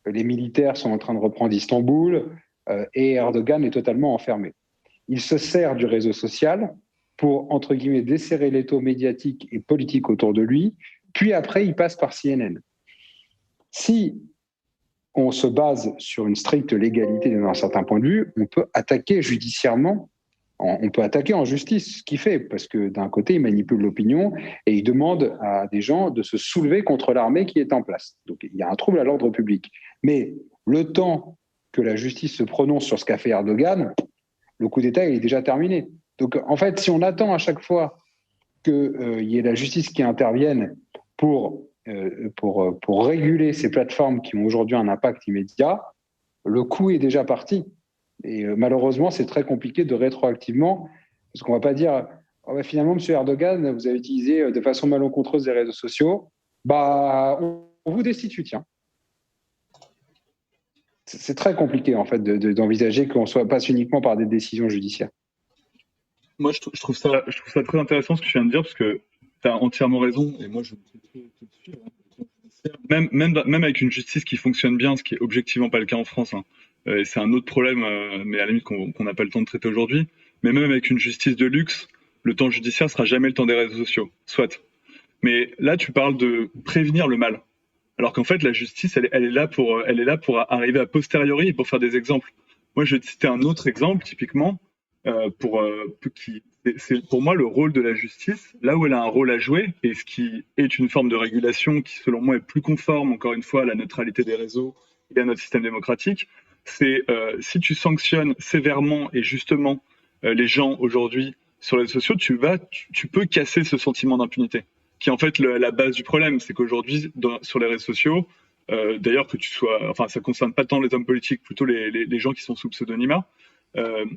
Les militaires sont en train de reprendre Istanbul et Erdogan est totalement enfermé. Il se sert du réseau social pour, entre guillemets, desserrer l'étau médiatique et politique autour de lui, puis après, il passe par CNN. Si on se base sur une stricte légalité d'un certain point de vue, on peut attaquer judiciairement, on peut attaquer en justice ce qu'il fait, parce que d'un côté, il manipule l'opinion et il demande à des gens de se soulever contre l'armée qui est en place. Donc il y a un trouble à l'ordre public. Mais le temps que la justice se prononce sur ce qu'a fait Erdogan, le coup d'État il est déjà terminé. Donc en fait, si on attend à chaque fois qu'il y ait la justice qui intervienne pour réguler ces plateformes qui ont aujourd'hui un impact immédiat, le coup est déjà parti. Et malheureusement, c'est très compliqué de rétroactivement, parce qu'on ne va pas dire oh, bah, finalement, M. Erdogan, vous avez utilisé de façon malencontreuse les réseaux sociaux, bah, on vous destitue, tiens. C'est très compliqué en fait d'envisager qu'on passe uniquement par des décisions judiciaires. Moi, je trouve ça très intéressant ce que tu viens de dire, parce que tu as entièrement raison, et moi je même avec une justice qui fonctionne bien, ce qui est objectivement pas le cas en France, hein. C'est un autre problème, mais à la limite qu'on n'a pas le temps de traiter aujourd'hui. Mais même avec une justice de luxe, le temps judiciaire sera jamais le temps des réseaux sociaux, soit. Mais là, tu parles de prévenir le mal, alors qu'en fait, la justice, elle est là pour arriver a posteriori et pour faire des exemples. Moi, je vais te citer un autre exemple, typiquement, c'est pour moi le rôle de la justice, là où elle a un rôle à jouer, et ce qui est une forme de régulation qui, selon moi, est plus conforme, encore une fois, à la neutralité des réseaux et à notre système démocratique, c'est si tu sanctionnes sévèrement et justement les gens aujourd'hui sur les réseaux sociaux, tu peux casser ce sentiment d'impunité, qui est en fait la base du problème. C'est qu'aujourd'hui, sur les réseaux sociaux, d'ailleurs que tu sois, enfin ça concerne pas tant les hommes politiques, plutôt les gens qui sont sous pseudonymat.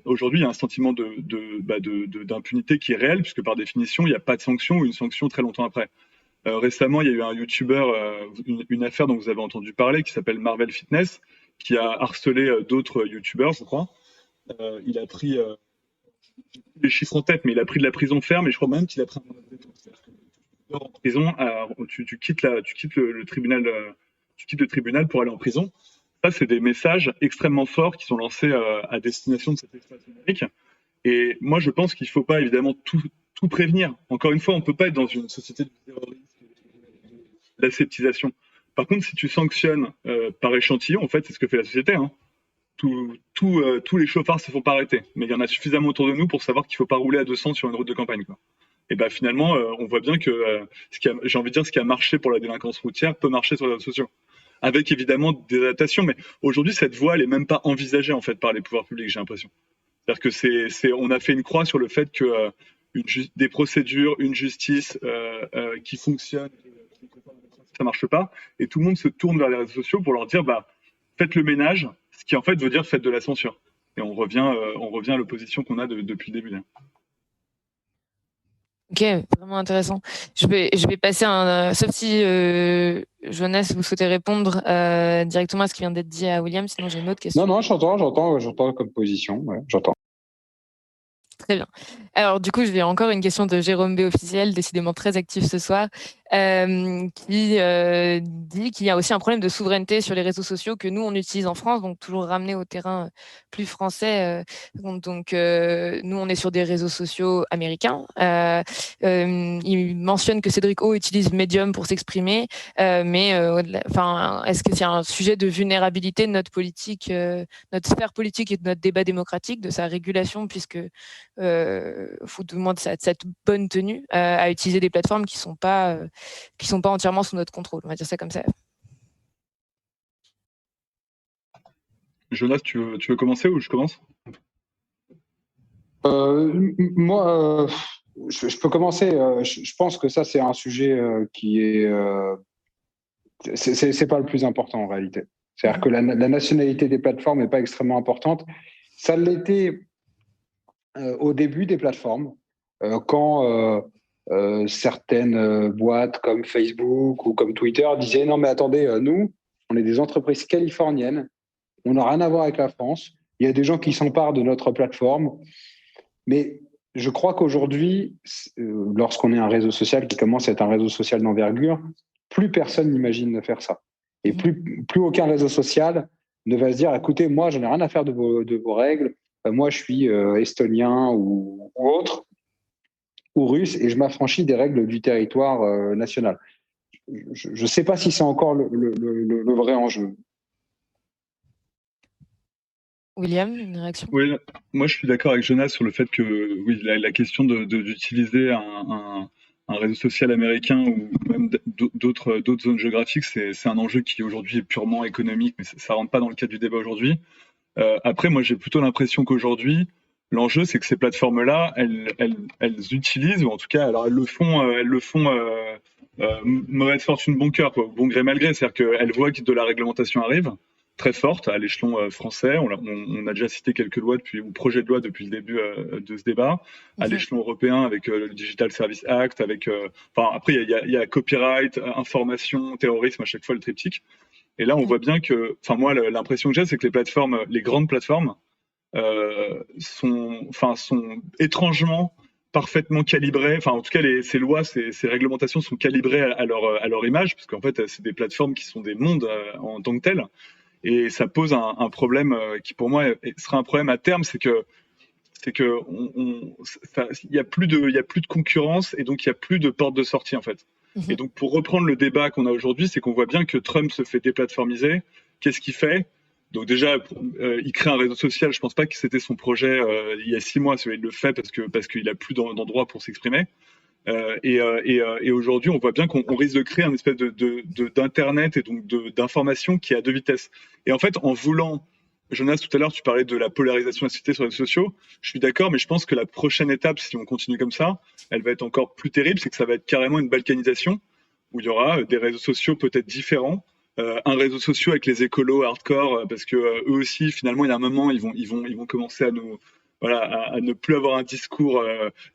Aujourd'hui, il y a un sentiment d'impunité qui est réel, puisque par définition, il n'y a pas de sanction ou une sanction très longtemps après. Récemment, il y a eu un YouTuber, une affaire dont vous avez entendu parler, qui s'appelle Marvel Fitness, qui a harcelé d'autres YouTubers, je crois. Il a pris les chiffres en tête, mais il a pris de la prison ferme, et je crois même qu'il a pris un mandat de détention. En prison, tu quittes le tribunal, tu quittes le tribunal pour aller en prison. Ça, c'est des messages extrêmement forts qui sont lancés à destination de cet espace numérique. Et moi, je pense qu'il ne faut pas évidemment tout prévenir. Encore une fois, on ne peut pas être dans une société de terrorisme, d'aseptisation. Par contre, si tu sanctionnes par échantillon, en fait, c'est ce que fait la société. Hein. Tous les chauffards se font pas arrêter. Mais il y en a suffisamment autour de nous pour savoir qu'il faut pas rouler à 200 sur une route de campagne. Quoi. Et ben finalement, on voit bien que j'ai envie de dire, ce qui a marché pour la délinquance routière peut marcher sur les réseaux sociaux. Avec évidemment des adaptations. Mais aujourd'hui, cette voie, elle est même pas envisagée en fait par les pouvoirs publics, j'ai l'impression. C'est-à-dire que on a fait une croix sur le fait que des procédures, une justice qui fonctionne, ça marche pas, et tout le monde se tourne vers les réseaux sociaux pour leur dire faites le ménage, ce qui en fait veut dire faites de la censure. Et on revient à l'opposition qu'on a depuis le début. Là. Ok, vraiment intéressant. Je vais passer sauf si Jonas, vous souhaitez répondre directement à ce qui vient d'être dit à William, sinon j'ai une autre question. Non, j'entends comme position, ouais, j'entends. Très bien. Alors, du coup, je vais encore une question de Jérôme B. officiel, décidément très actif ce soir, qui dit qu'il y a aussi un problème de souveraineté sur les réseaux sociaux que nous, on utilise en France, donc toujours ramené au terrain plus français. Donc, nous, on est sur des réseaux sociaux américains. Il mentionne que Cédric O utilise Medium pour s'exprimer, mais est-ce que c'est un sujet de vulnérabilité de notre politique, notre sphère politique et de notre débat démocratique, de sa régulation, puisque faut du moins de cette bonne tenue à utiliser des plateformes qui sont pas entièrement sous notre contrôle, on va dire ça comme ça. Jonas, tu veux commencer ou je commence? Moi, je peux commencer. Je pense que ça, c'est un sujet qui est c'est pas le plus important en réalité. C'est-à-dire que la nationalité des plateformes n'est pas extrêmement importante. Ça l'était au début des plateformes, quand certaines boîtes comme Facebook ou comme Twitter disaient non mais attendez, nous, on est des entreprises californiennes, on n'a rien à voir avec la France, il y a des gens qui s'emparent de notre plateforme, mais je crois qu'aujourd'hui, lorsqu'on est un réseau social qui commence à être un réseau social d'envergure, plus personne n'imagine de faire ça. Et plus aucun réseau social ne va se dire écoutez, moi, j'en ai rien à faire de vos règles, moi, je suis estonien ou autre, ou russe, et je m'affranchis des règles du territoire national. Je ne sais pas si c'est encore le vrai enjeu. William, une réaction? Oui, moi je suis d'accord avec Jonas sur le fait que oui, la question d'utiliser un réseau social américain ou même d'autres zones géographiques, c'est un enjeu qui aujourd'hui est purement économique, mais ça rentre pas dans le cadre du débat aujourd'hui. Après, moi j'ai plutôt l'impression qu'aujourd'hui, l'enjeu c'est que ces plateformes-là, elles utilisent, ou en tout cas, alors elles le font mauvaise fortune, bon cœur, quoi, bon gré mal gré, c'est-à-dire qu'elles voient que de la réglementation arrive très forte à l'échelon français. On a déjà cité quelques lois ou projets de loi depuis le début de ce débat. À l'échelon européen avec le Digital Service Act, après il y a copyright, information, terrorisme, à chaque fois le triptyque. Et là on voit bien que, moi l'impression que j'ai, c'est que les grandes plateformes sont étrangement parfaitement calibrées. En tout cas, ces lois, ces réglementations sont calibrées à leur image, parce qu'en fait, c'est des plateformes qui sont des mondes en tant que tels. Et ça pose un problème qui, pour moi, sera un problème à terme, c'est que il y a plus de concurrence, et donc il y a plus de porte de sortie en fait. Et donc pour reprendre le débat qu'on a aujourd'hui, c'est qu'on voit bien que Trump se fait déplatformiser. Qu'est-ce qu'il fait? Donc déjà, il crée un réseau social. Je pense pas que c'était son projet il y a 6 mois. Il le fait parce qu'il a plus d'endroit pour s'exprimer. Et aujourd'hui, on voit bien qu'on risque de créer un espèce d'internet et donc d'information qui est à 2 vitesses. Et en fait, en voulant, Jonas, tout à l'heure, tu parlais de la polarisation de la société sur les réseaux sociaux. Je suis d'accord, mais je pense que la prochaine étape, si on continue comme ça, elle va être encore plus terrible. C'est que ça va être carrément une balkanisation où il y aura des réseaux sociaux peut-être différents. Un réseau social avec les écolos hardcore, parce que eux aussi, finalement, il y a un moment, ils vont commencer à ne plus avoir un discours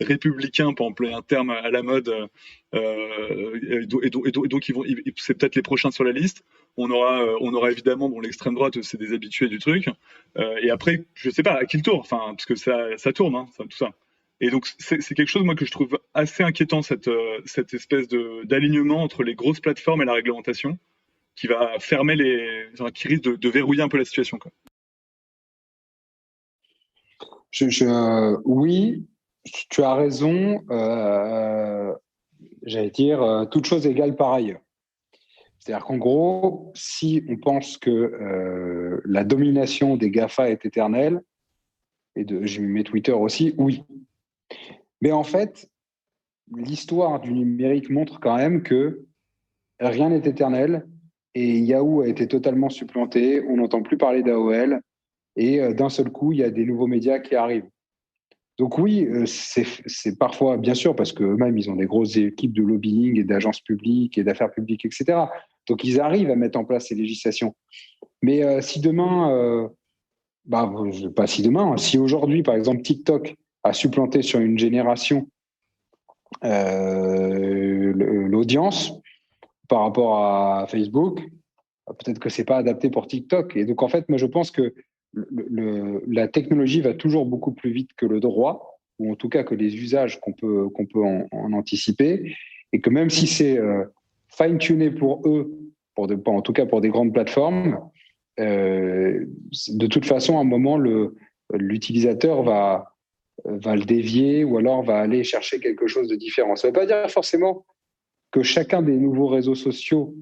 républicain, pour employer un terme à la mode, et donc c'est peut-être les prochains sur la liste. On aura évidemment, l'extrême droite, c'est des habitués du truc, et après, je sais pas à qui le tour, parce que ça tourne, hein, tout ça. Et donc c'est quelque chose, moi, que je trouve assez inquiétant, cette espèce d'alignement entre les grosses plateformes et la réglementation, qui va fermer qui risque de verrouiller un peu la situation, quoi. Oui, tu as raison. J'allais dire toute chose égale par ailleurs. C'est-à-dire qu'en gros, si on pense que la domination des GAFA est éternelle, et je mets Twitter aussi, oui. Mais en fait, l'histoire du numérique montre quand même que rien n'est éternel et Yahoo a été totalement supplanté. On n'entend plus parler d'AOL et d'un seul coup, il y a des nouveaux médias qui arrivent. Donc oui, c'est parfois, bien sûr, parce qu'eux-mêmes, ils ont des grosses équipes de lobbying et d'agences publiques et d'affaires publiques, etc. Donc ils arrivent à mettre en place ces législations. Mais si demain, pas si demain, si aujourd'hui, par exemple, TikTok a supplanté sur une génération l'audience par rapport à Facebook, peut-être que c'est pas adapté pour TikTok. Et donc, en fait, moi, je pense que la technologie va toujours beaucoup plus vite que le droit, ou en tout cas que les usages qu'on peut en anticiper, et que même si c'est fine-tuné pour eux, en tout cas pour des grandes plateformes, de toute façon, à un moment, l'utilisateur va le dévier ou alors va aller chercher quelque chose de différent. Ça ne veut pas dire forcément que chacun des nouveaux réseaux sociaux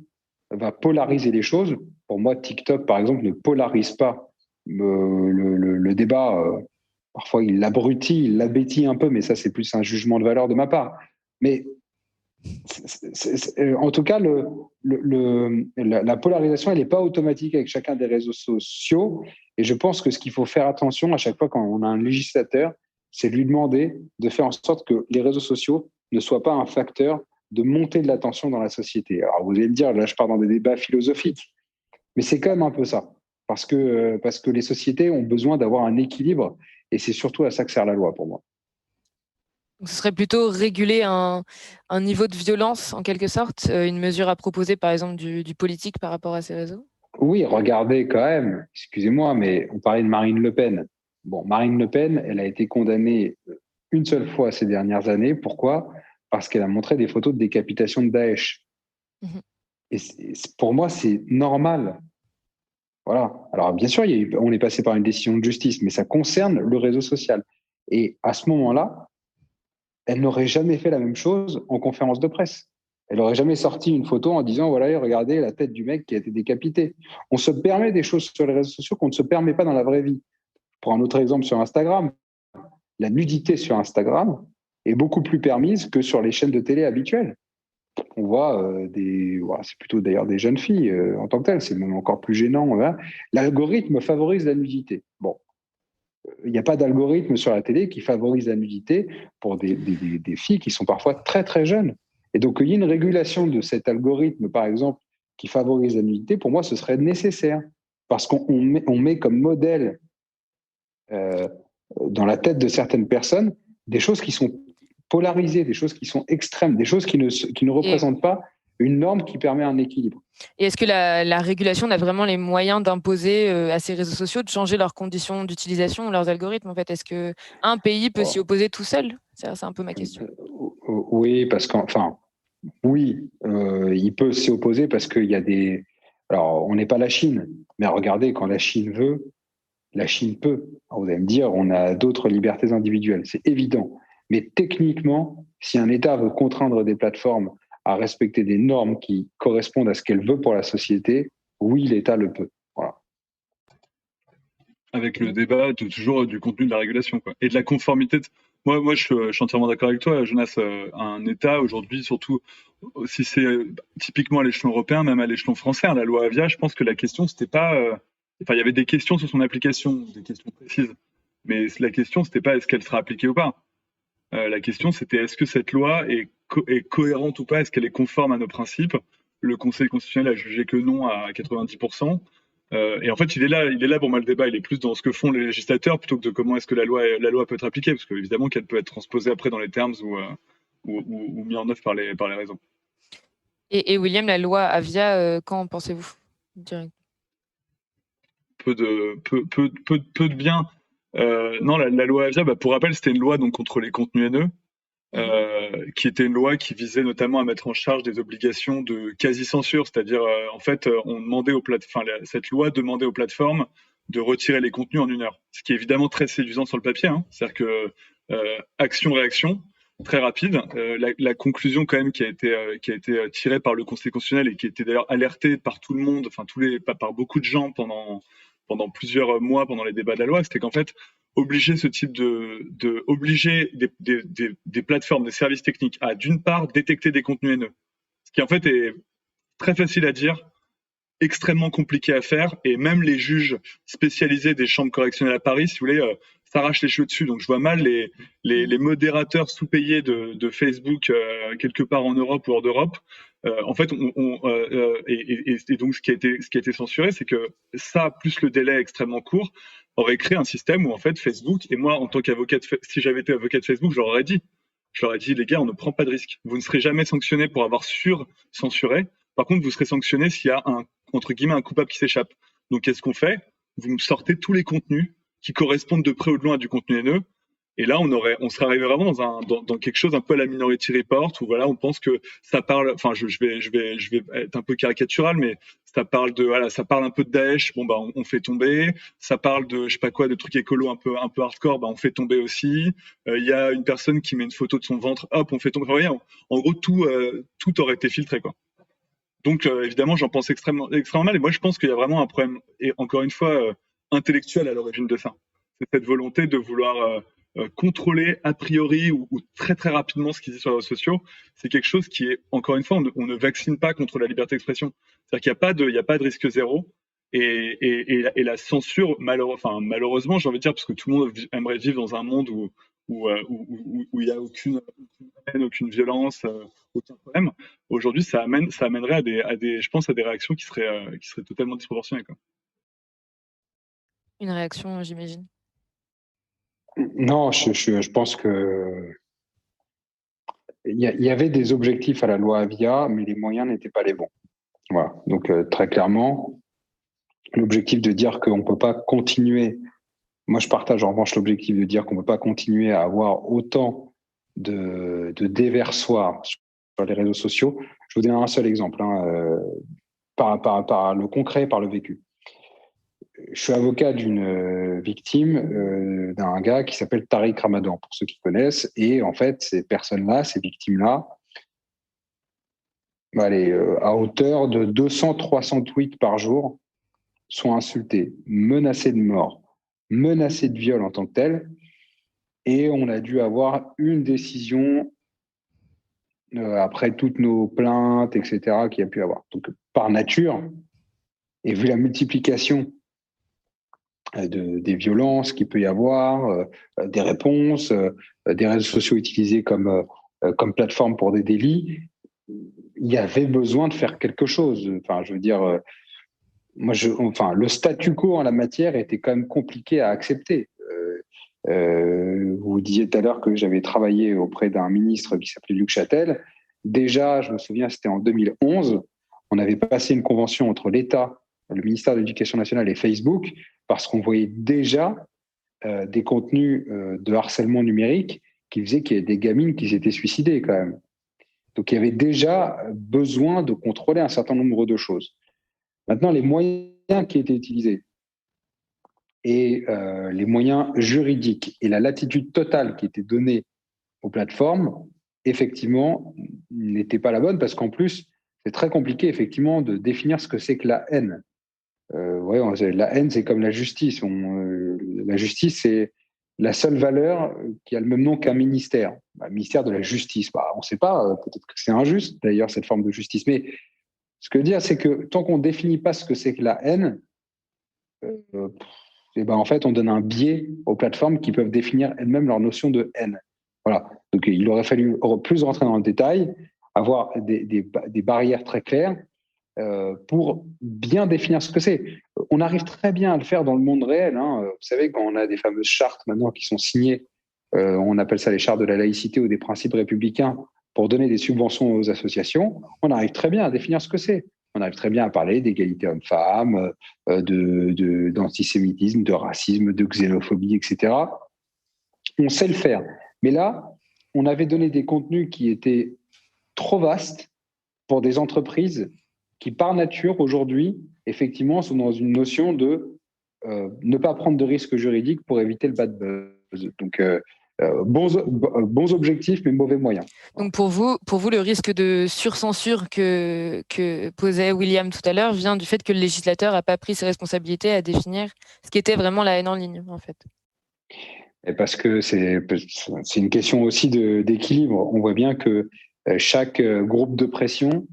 va polariser les choses. Pour moi, TikTok, par exemple, ne polarise pas le débat. Parfois, il l'abrutit un peu, mais ça, c'est plus un jugement de valeur de ma part. Mais en tout cas, la polarisation, elle n'est pas automatique avec chacun des réseaux sociaux. Et je pense que ce qu'il faut faire attention à chaque fois quand on a un législateur, c'est de lui demander de faire en sorte que les réseaux sociaux ne soient pas un facteur de montée de la tension dans la société. Alors vous allez me dire, là je pars dans des débats philosophiques, mais c'est quand même un peu ça. Parce que les sociétés ont besoin d'avoir un équilibre et c'est surtout à ça que sert la loi pour moi. Donc, ce serait plutôt réguler un niveau de violence, en quelque sorte, une mesure à proposer, par exemple, du politique par rapport à ces réseaux? Oui, regardez quand même, excusez-moi, mais on parlait de Marine Le Pen. Bon, Marine Le Pen, elle a été condamnée une seule fois ces dernières années. Pourquoi? Parce qu'elle a montré des photos de décapitation de Daesh. Mmh. Et pour moi, c'est normal. Voilà. Alors, bien sûr, on est passé par une décision de justice, mais ça concerne le réseau social. Et à ce moment-là, elle n'aurait jamais fait la même chose en conférence de presse. Elle n'aurait jamais sorti une photo en disant, voilà, regardez la tête du mec qui a été décapité. On se permet des choses sur les réseaux sociaux qu'on ne se permet pas dans la vraie vie. Pour un autre exemple sur Instagram, la nudité sur Instagram est beaucoup plus permise que sur les chaînes de télé habituelles. On voit c'est plutôt d'ailleurs des jeunes filles en tant que telles, c'est même encore plus gênant. Hein. L'algorithme favorise la nudité. Bon, il n'y a pas d'algorithme sur la télé qui favorise la nudité pour des filles qui sont parfois très très jeunes. Et donc, il y a une régulation de cet algorithme, par exemple, qui favorise la nudité, pour moi, ce serait nécessaire. Parce qu'on met comme modèle dans la tête de certaines personnes des choses qui sont polarisées, des choses qui sont extrêmes, des choses qui ne représentent pas une norme qui permet un équilibre. Et est-ce que la régulation a vraiment les moyens d'imposer à ces réseaux sociaux de changer leurs conditions d'utilisation, leurs algorithmes en fait? Est-ce qu'un pays peut s'y opposer tout seul? C'est un peu ma question. Oui, parce qu'enfin, oui, il peut s'y opposer parce qu'il y a des... Alors, on n'est pas la Chine, mais regardez, quand la Chine veut, la Chine peut. Alors, vous allez me dire, on a d'autres libertés individuelles, c'est évident. Mais techniquement, si un État veut contraindre des plateformes à respecter des normes qui correspondent à ce qu'elle veut pour la société, oui, l'État le peut. Voilà. Avec le débat toujours du contenu de la régulation, quoi. Et de la conformité. Moi, je suis entièrement d'accord avec toi, Jonas. Un État, aujourd'hui, surtout, si c'est typiquement à l'échelon européen, même à l'échelon français, la loi Avia, je pense que la question, c'était pas... Enfin, il y avait des questions sur son application, des questions précises. Mais la question, c'était pas est-ce qu'elle sera appliquée ou pas. La question, c'était est-ce que cette loi est cohérente ou pas? Est-ce qu'elle est conforme à nos principes? Le Conseil constitutionnel a jugé que non à 90%. Et en fait, il est là pour moi le débat. Il est plus dans ce que font les législateurs plutôt que de comment est-ce que la loi peut être appliquée, parce qu'évidemment qu'elle peut être transposée après dans les termes ou mis en œuvre par les réseaux. Et William, la loi Avia, qu'en pensez-vous? Peu de bien. Non, la loi Avia, pour rappel, c'était une loi donc contre les contenus haineux. Qui était une loi qui visait notamment à mettre en charge des obligations de quasi-censure, c'est-à-dire en fait, on demandait cette loi demandait aux plateformes de retirer les contenus en 1 heure, ce qui est évidemment très séduisant sur le papier, hein. C'est-à-dire que action-réaction, très rapide. La conclusion quand même qui a été tirée par le Conseil constitutionnel et qui a été d'ailleurs alertée par tout le monde, enfin par beaucoup de gens pendant plusieurs mois pendant les débats de la loi, c'était qu'en fait obliger ce type obliger des plateformes, des services techniques à d'une part détecter des contenus haineux, ce qui en fait est très facile à dire, extrêmement compliqué à faire, et même les juges spécialisés des chambres correctionnelles à Paris, si vous voulez, s'arrachent les cheveux dessus. Donc je vois mal les modérateurs sous-payés de Facebook quelque part en Europe ou hors d'Europe. En fait, et donc ce qui a été censuré, c'est que ça, plus le délai extrêmement court, aurait créé un système où en fait Facebook, et moi en tant qu'avocat, si j'avais été avocat de Facebook, je leur aurais dit, les gars, on ne prend pas de risque. Vous ne serez jamais sanctionné pour avoir censuré. Par contre, vous serez sanctionné s'il y a entre guillemets, un coupable qui s'échappe. Donc, qu'est-ce qu'on fait? Vous me sortez tous les contenus qui correspondent de près ou de loin à du contenu haineux. Et là, on serait arrivé vraiment dans quelque chose un peu à la Minority Report, où voilà, on pense que ça parle, enfin, je vais être un peu caricatural, mais ça parle un peu de Daesh, bon, bah, on fait tomber. Ça parle de, je sais pas quoi, de trucs écolos un peu hardcore, bah, on fait tomber aussi. Il y a une personne qui met une photo de son ventre, hop, on fait tomber. Enfin, voyez, en gros, tout aurait été filtré, quoi. Donc évidemment, j'en pense extrêmement mal. Et moi, je pense qu'il y a vraiment un problème, et encore une fois, intellectuel à l'origine de ça. C'est cette volonté de vouloir contrôler a priori ou très très rapidement ce qui se dit sur les réseaux sociaux. C'est quelque chose qui est, encore une fois, on ne vaccine pas contre la liberté d'expression. C'est-à-dire qu'il n'y a pas de risque zéro. Et la censure, malheureusement, j'ai envie de dire, parce que tout le monde aimerait vivre dans un monde où il n'y a aucune haine, aucune violence, aucun problème. Aujourd'hui, ça amènerait je pense, à des réactions qui seraient totalement disproportionnées, quoi. Une réaction, j'imagine. Non, je pense que il y avait des objectifs à la loi Avia, mais les moyens n'étaient pas les bons. Voilà. Donc très clairement, l'objectif de dire qu'on ne peut pas continuer. Moi, je partage en revanche l'objectif de dire qu'on ne peut pas continuer à avoir autant de déversoirs sur les réseaux sociaux. Je vous donne un seul exemple, par le concret, par le vécu. Je suis avocat d'une victime, d'un gars qui s'appelle Tariq Ramadan, pour ceux qui connaissent. Et en fait, ces personnes-là, ces victimes-là, à hauteur de 200-300 tweets par jour, sont insultées, menacées de mort, menacées de viol en tant que telles. Et on a dû avoir une décision après toutes nos plaintes, etc., qu'il y a pu avoir. Donc, par nature, et vu la multiplication des violences qu'il peut y avoir, des réponses, des réseaux sociaux utilisés comme plateforme pour des délits, il y avait besoin de faire quelque chose. Enfin, je veux dire, le statu quo en la matière était quand même compliqué à accepter. Vous disiez tout à l'heure que j'avais travaillé auprès d'un ministre qui s'appelait Luc Châtel. Déjà, je me souviens, c'était en 2011, on avait passé une convention entre l'État, le ministère de l'Éducation nationale et Facebook, parce qu'on voyait déjà des contenus de harcèlement numérique qui faisaient qu'il y avait des gamines qui s'étaient suicidées quand même. Donc, il y avait déjà besoin de contrôler un certain nombre de choses. Maintenant, les moyens qui étaient utilisés et les moyens juridiques et la latitude totale qui était donnée aux plateformes, effectivement, n'était pas la bonne parce qu'en plus, c'est très compliqué, effectivement, de définir ce que c'est que la haine. La haine, c'est comme la justice. La justice, c'est la seule valeur qui a le même nom qu'un ministère. Le ministère de la justice. On ne sait pas, peut-être que c'est injuste, d'ailleurs, cette forme de justice. Mais ce que je veux dire, c'est que tant qu'on ne définit pas ce que c'est que la haine, en fait, on donne un biais aux plateformes qui peuvent définir elles-mêmes leur notion de haine. Voilà. Donc, il aurait fallu plus rentrer dans le détail, avoir des barrières très claires pour bien définir ce que c'est. On arrive très bien à le faire dans le monde réel. Vous savez, quand on a des fameuses chartes maintenant qui sont signées, on appelle ça les chartes de la laïcité ou des principes républicains pour donner des subventions aux associations, on arrive très bien à définir ce que c'est. On arrive très bien à parler d'égalité homme-femme, d'antisémitisme, de racisme, de xénophobie, etc. On sait le faire. Mais là, on avait donné des contenus qui étaient trop vastes pour des entreprises qui, par nature, aujourd'hui, effectivement, sont dans une notion de ne pas prendre de risques juridiques pour éviter le bad buzz. Donc, bons objectifs, mais mauvais moyens. Donc pour vous, le risque de surcensure que posait William tout à l'heure vient du fait que le législateur n'a pas pris ses responsabilités à définir ce qu'était vraiment la haine en ligne, en fait. Et parce que c'est une question aussi d'équilibre. On voit bien que chaque groupe de pression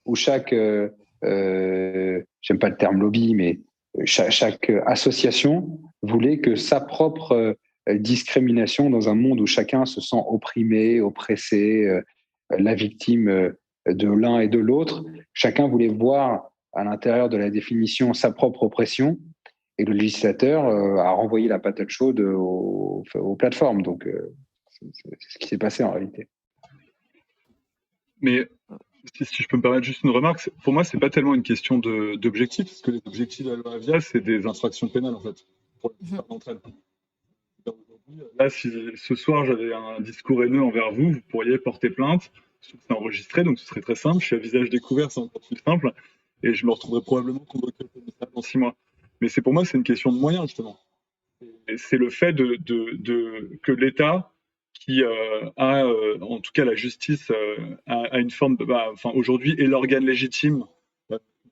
ou chaque, j'aime pas le terme lobby, mais chaque association voulait que sa propre discrimination dans un monde où chacun se sent opprimé, oppressé, la victime de l'un et de l'autre. Chacun voulait voir à l'intérieur de la définition sa propre oppression, et le législateur a renvoyé la patate chaude aux plateformes. Donc, c'est ce qui s'est passé en réalité. Mais si je peux me permettre juste une remarque, pour moi, c'est pas tellement une question d'objectifs, parce que les objectifs de la loi Avia, c'est des infractions pénales, en fait, pour la plupart d'entre elles. Là, si ce soir j'avais un discours haineux envers vous, vous pourriez porter plainte. C'est enregistré, donc ce serait très simple. Je suis à visage découvert, c'est encore plus simple. Et je me retrouverai probablement convoqué au commissariat dans 6 mois. Mais pour moi, c'est une question de moyens, justement. Et c'est le fait que l'État, qui a, en tout cas la justice, a une forme de. Aujourd'hui, est l'organe légitime.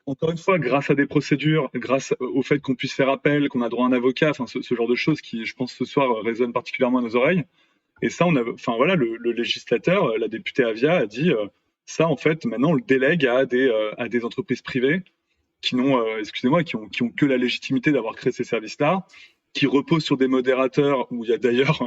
Encore une fois, grâce à des procédures, grâce au fait qu'on puisse faire appel, qu'on a droit à un avocat, ce genre de choses qui, je pense, ce soir résonnent particulièrement à nos oreilles. Et ça, le législateur, la députée Avia a dit ça, en fait, maintenant, on le délègue à des entreprises privées qui n'ont, qui ont que la légitimité d'avoir créé ces services-là, qui reposent sur des modérateurs où il y a d'ailleurs,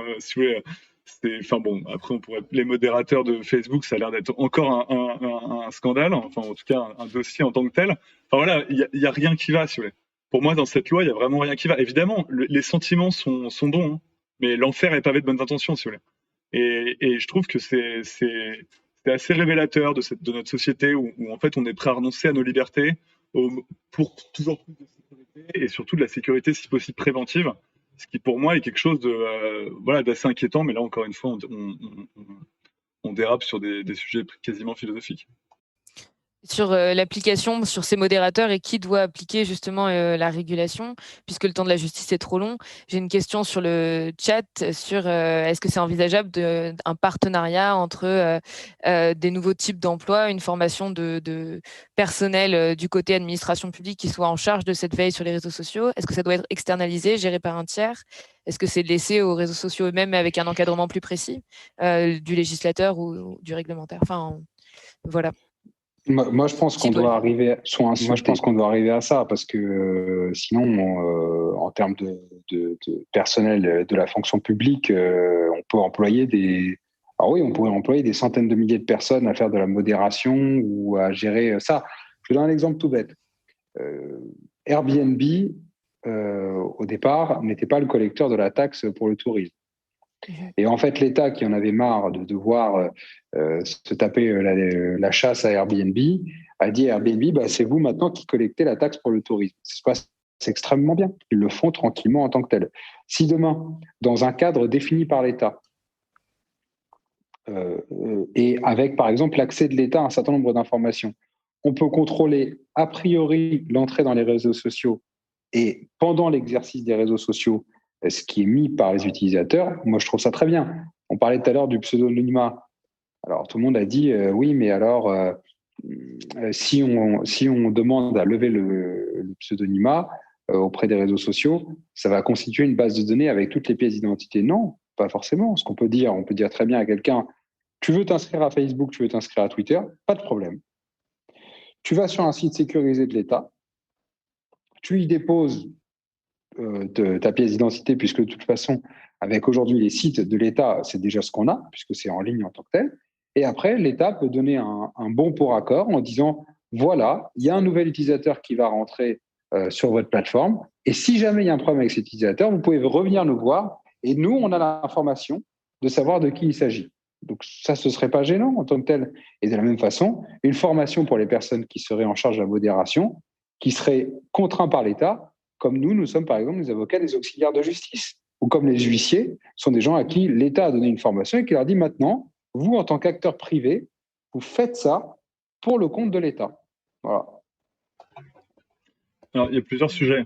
après, les modérateurs de Facebook, ça a l'air d'être encore un scandale, enfin, en tout cas, un dossier en tant que tel. Enfin, voilà, il y a rien qui va, si vous voulez. Pour moi, dans cette loi, il y a vraiment rien qui va. Évidemment, les sentiments sont bons, hein, mais l'enfer est pavé de bonnes intentions, si vous voulez. Et je trouve que c'est assez révélateur de notre société où, en fait, on est prêt à renoncer à nos libertés pour toujours plus de sécurité et surtout de la sécurité, si possible, préventive. Ce qui, pour moi, est quelque chose d'assez inquiétant, mais là, encore une fois, on dérape sur des sujets quasiment philosophiques. Sur l'application, sur ces modérateurs et qui doit appliquer justement la régulation, puisque le temps de la justice est trop long. J'ai une question sur le chat sur est-ce que c'est envisageable un partenariat entre des nouveaux types d'emplois, une formation de personnel du côté administration publique qui soit en charge de cette veille sur les réseaux sociaux? Est-ce que ça doit être externalisé, géré par un tiers? Est-ce que c'est laissé aux réseaux sociaux eux-mêmes, mais avec un encadrement plus précis du législateur ou du réglementaire? Enfin, voilà. Moi, je pense qu'on doit arriver à ça, parce que sinon, en termes de personnel de la fonction publique, on peut employer on pourrait employer des centaines de milliers de personnes à faire de la modération ou à gérer ça. Je vous donne un exemple tout bête. Airbnb, au départ, n'était pas le collecteur de la taxe pour le tourisme. Et en fait, l'État, qui en avait marre de devoir se taper la chasse à Airbnb, a dit à Airbnb, c'est vous maintenant qui collectez la taxe pour le tourisme. C'est extrêmement bien. Ils le font tranquillement en tant que tel. Si demain, dans un cadre défini par l'État, et avec, par exemple, l'accès de l'État à un certain nombre d'informations, on peut contrôler a priori l'entrée dans les réseaux sociaux et pendant l'exercice des réseaux sociaux, ce qui est mis par les utilisateurs, moi je trouve ça très bien. On parlait tout à l'heure du pseudonymat. Alors tout le monde a dit oui, mais alors si on demande à lever le pseudonymat auprès des réseaux sociaux, ça va constituer une base de données avec toutes les pièces d'identité. Non, pas forcément. Ce qu'on peut dire, on peut dire très bien à quelqu'un, tu veux t'inscrire à Facebook, tu veux t'inscrire à Twitter, pas de problème. Tu vas sur un site sécurisé de l'État, tu y déposes ta pièce d'identité, puisque de toute façon, avec aujourd'hui les sites de l'État, c'est déjà ce qu'on a, puisque c'est en ligne en tant que tel. Et après, l'État peut donner un bon pour accord en disant, voilà, il y a un nouvel utilisateur qui va rentrer sur votre plateforme, et si jamais il y a un problème avec cet utilisateur, vous pouvez revenir nous voir, et nous, on a l'information de savoir de qui il s'agit. Donc ça, ce ne serait pas gênant en tant que tel. Et de la même façon, une formation pour les personnes qui seraient en charge de la modération, qui seraient contraints par l'État, comme nous sommes par exemple les avocats des auxiliaires de justice, ou comme les huissiers sont des gens à qui l'État a donné une formation et qui leur dit maintenant, vous en tant qu'acteur privé, vous faites ça pour le compte de l'État. Voilà. Alors, il y a plusieurs sujets.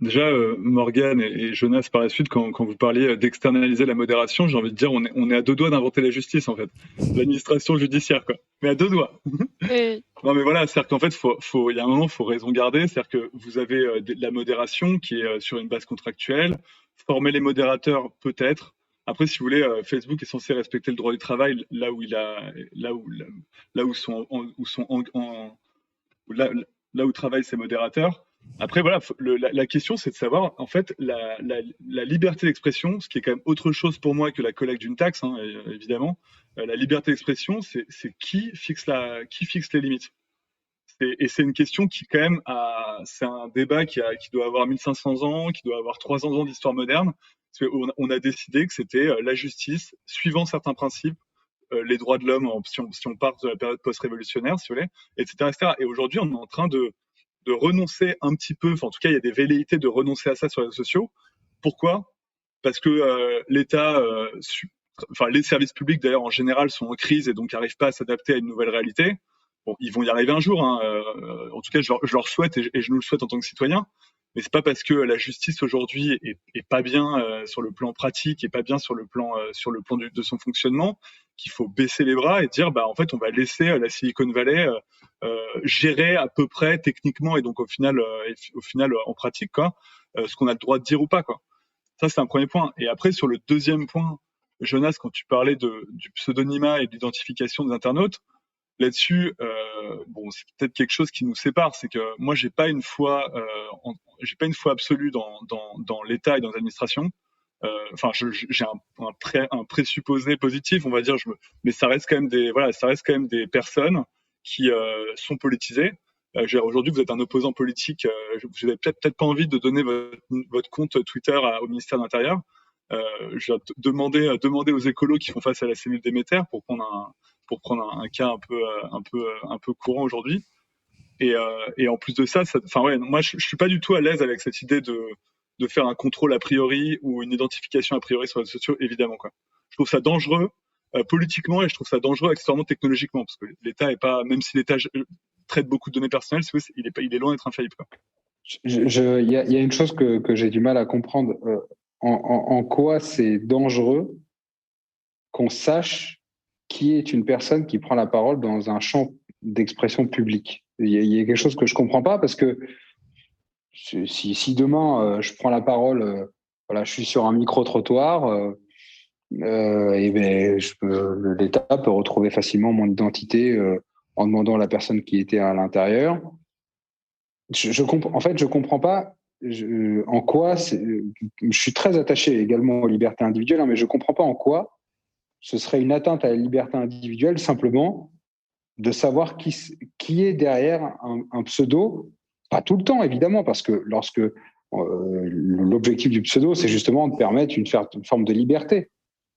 Déjà, Morgane et Jonas, par la suite, quand vous parliez d'externaliser la modération, j'ai envie de dire, on est à 2 doigts d'inventer la justice, en fait. L'administration judiciaire, quoi. Mais à 2 doigts. Oui. Non, mais voilà, c'est-à-dire qu'en fait, il y a un moment, il faut raison garder. C'est-à-dire que vous avez de la modération qui est sur une base contractuelle. Former les modérateurs, peut-être. Après, si vous voulez, Facebook est censé respecter le droit du travail là où là où travaillent ces modérateurs. Après, voilà, la question, c'est de savoir, en fait, la liberté d'expression, ce qui est quand même autre chose pour moi que la collecte d'une taxe, hein, évidemment. La liberté d'expression, c'est qui fixe les limites. Et c'est une question qui, quand même, c'est un débat qui doit avoir 1500 ans, qui doit avoir 300 ans d'histoire moderne. Parce qu'on a décidé que c'était la justice, suivant certains principes, les droits de l'homme, si on part de la période post-révolutionnaire, si vous voulez, etc., etc. Et aujourd'hui, on est en train de renoncer un petit peu, enfin, en tout cas, il y a des velléités de renoncer à ça sur les réseaux sociaux. Pourquoi? Parce que l'État, enfin, les services publics, d'ailleurs, en général, sont en crise et donc n'arrivent pas à s'adapter à une nouvelle réalité. Bon, ils vont y arriver un jour, hein. En tout cas, je leur souhaite et je nous le souhaite en tant que citoyens. Mais c'est pas parce que la justice aujourd'hui est pas bien sur le plan pratique et pas bien sur le plan de son fonctionnement qu'il faut baisser les bras et dire bah en fait on va laisser la Silicon Valley gérer à peu près techniquement et donc au final en pratique quoi ce qu'on a le droit de dire ou pas quoi. Ça c'est un premier point. Et après sur le deuxième point, Jonas, quand tu parlais du pseudonymat et de l'identification des internautes, là-dessus, bon, c'est peut-être quelque chose qui nous sépare, c'est que moi, j'ai pas une foi absolue dans l'État et dans l'administration. Enfin, j'ai un présupposé positif, on va dire, mais ça reste quand même des personnes qui sont politisées. Aujourd'hui, vous êtes un opposant politique, vous n'avez peut-être pas envie de donner votre compte Twitter au ministère de l'Intérieur. Je vais demander aux écolos qui font face à la cellule Déméter pour prendre un cas un peu courant aujourd'hui. Et en plus de ça, enfin ouais, moi je suis pas du tout à l'aise avec cette idée de faire un contrôle a priori ou une identification a priori sur les réseaux sociaux, évidemment quoi. Je trouve ça dangereux politiquement et je trouve ça dangereux accessoirement technologiquement parce que l'État est pas, même si l'État traite beaucoup de données personnelles, il est loin d'être infaillible quoi. Il y a une chose que j'ai du mal à comprendre. En quoi c'est dangereux qu'on sache qui est une personne qui prend la parole dans un champ d'expression publique. Il y a quelque chose que je comprends pas parce que si demain je prends la parole, voilà, je suis sur un micro-trottoir, et ben l'État peut retrouver facilement mon identité en demandant à la personne qui était à l'intérieur. En fait, je comprends pas en quoi. Je suis très attaché également aux libertés individuelles, hein, mais je comprends pas en quoi ce serait une atteinte à la liberté individuelle simplement de savoir qui est derrière un pseudo. Pas tout le temps, évidemment, parce que lorsque l'objectif du pseudo, c'est justement de permettre une forme de liberté.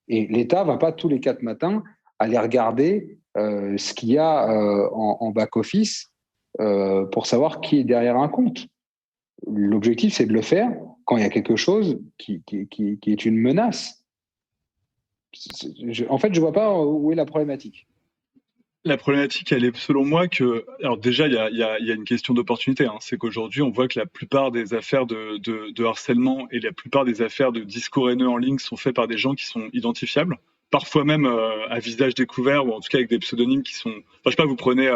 Et l'État va pas tous les 4 matins aller regarder ce qu'il y a en back-office pour savoir qui est derrière un compte. L'objectif, c'est de le faire quand il y a quelque chose qui est une menace. En fait, je vois pas où est la problématique. La problématique, elle est selon moi que, alors déjà, il y a une question d'opportunité. Hein. C'est qu'aujourd'hui, on voit que la plupart des affaires de harcèlement et la plupart des affaires de discours haineux en ligne sont faites par des gens qui sont identifiables, parfois même à visage découvert ou en tout cas avec des pseudonymes qui sont. Enfin, je sais pas, vous prenez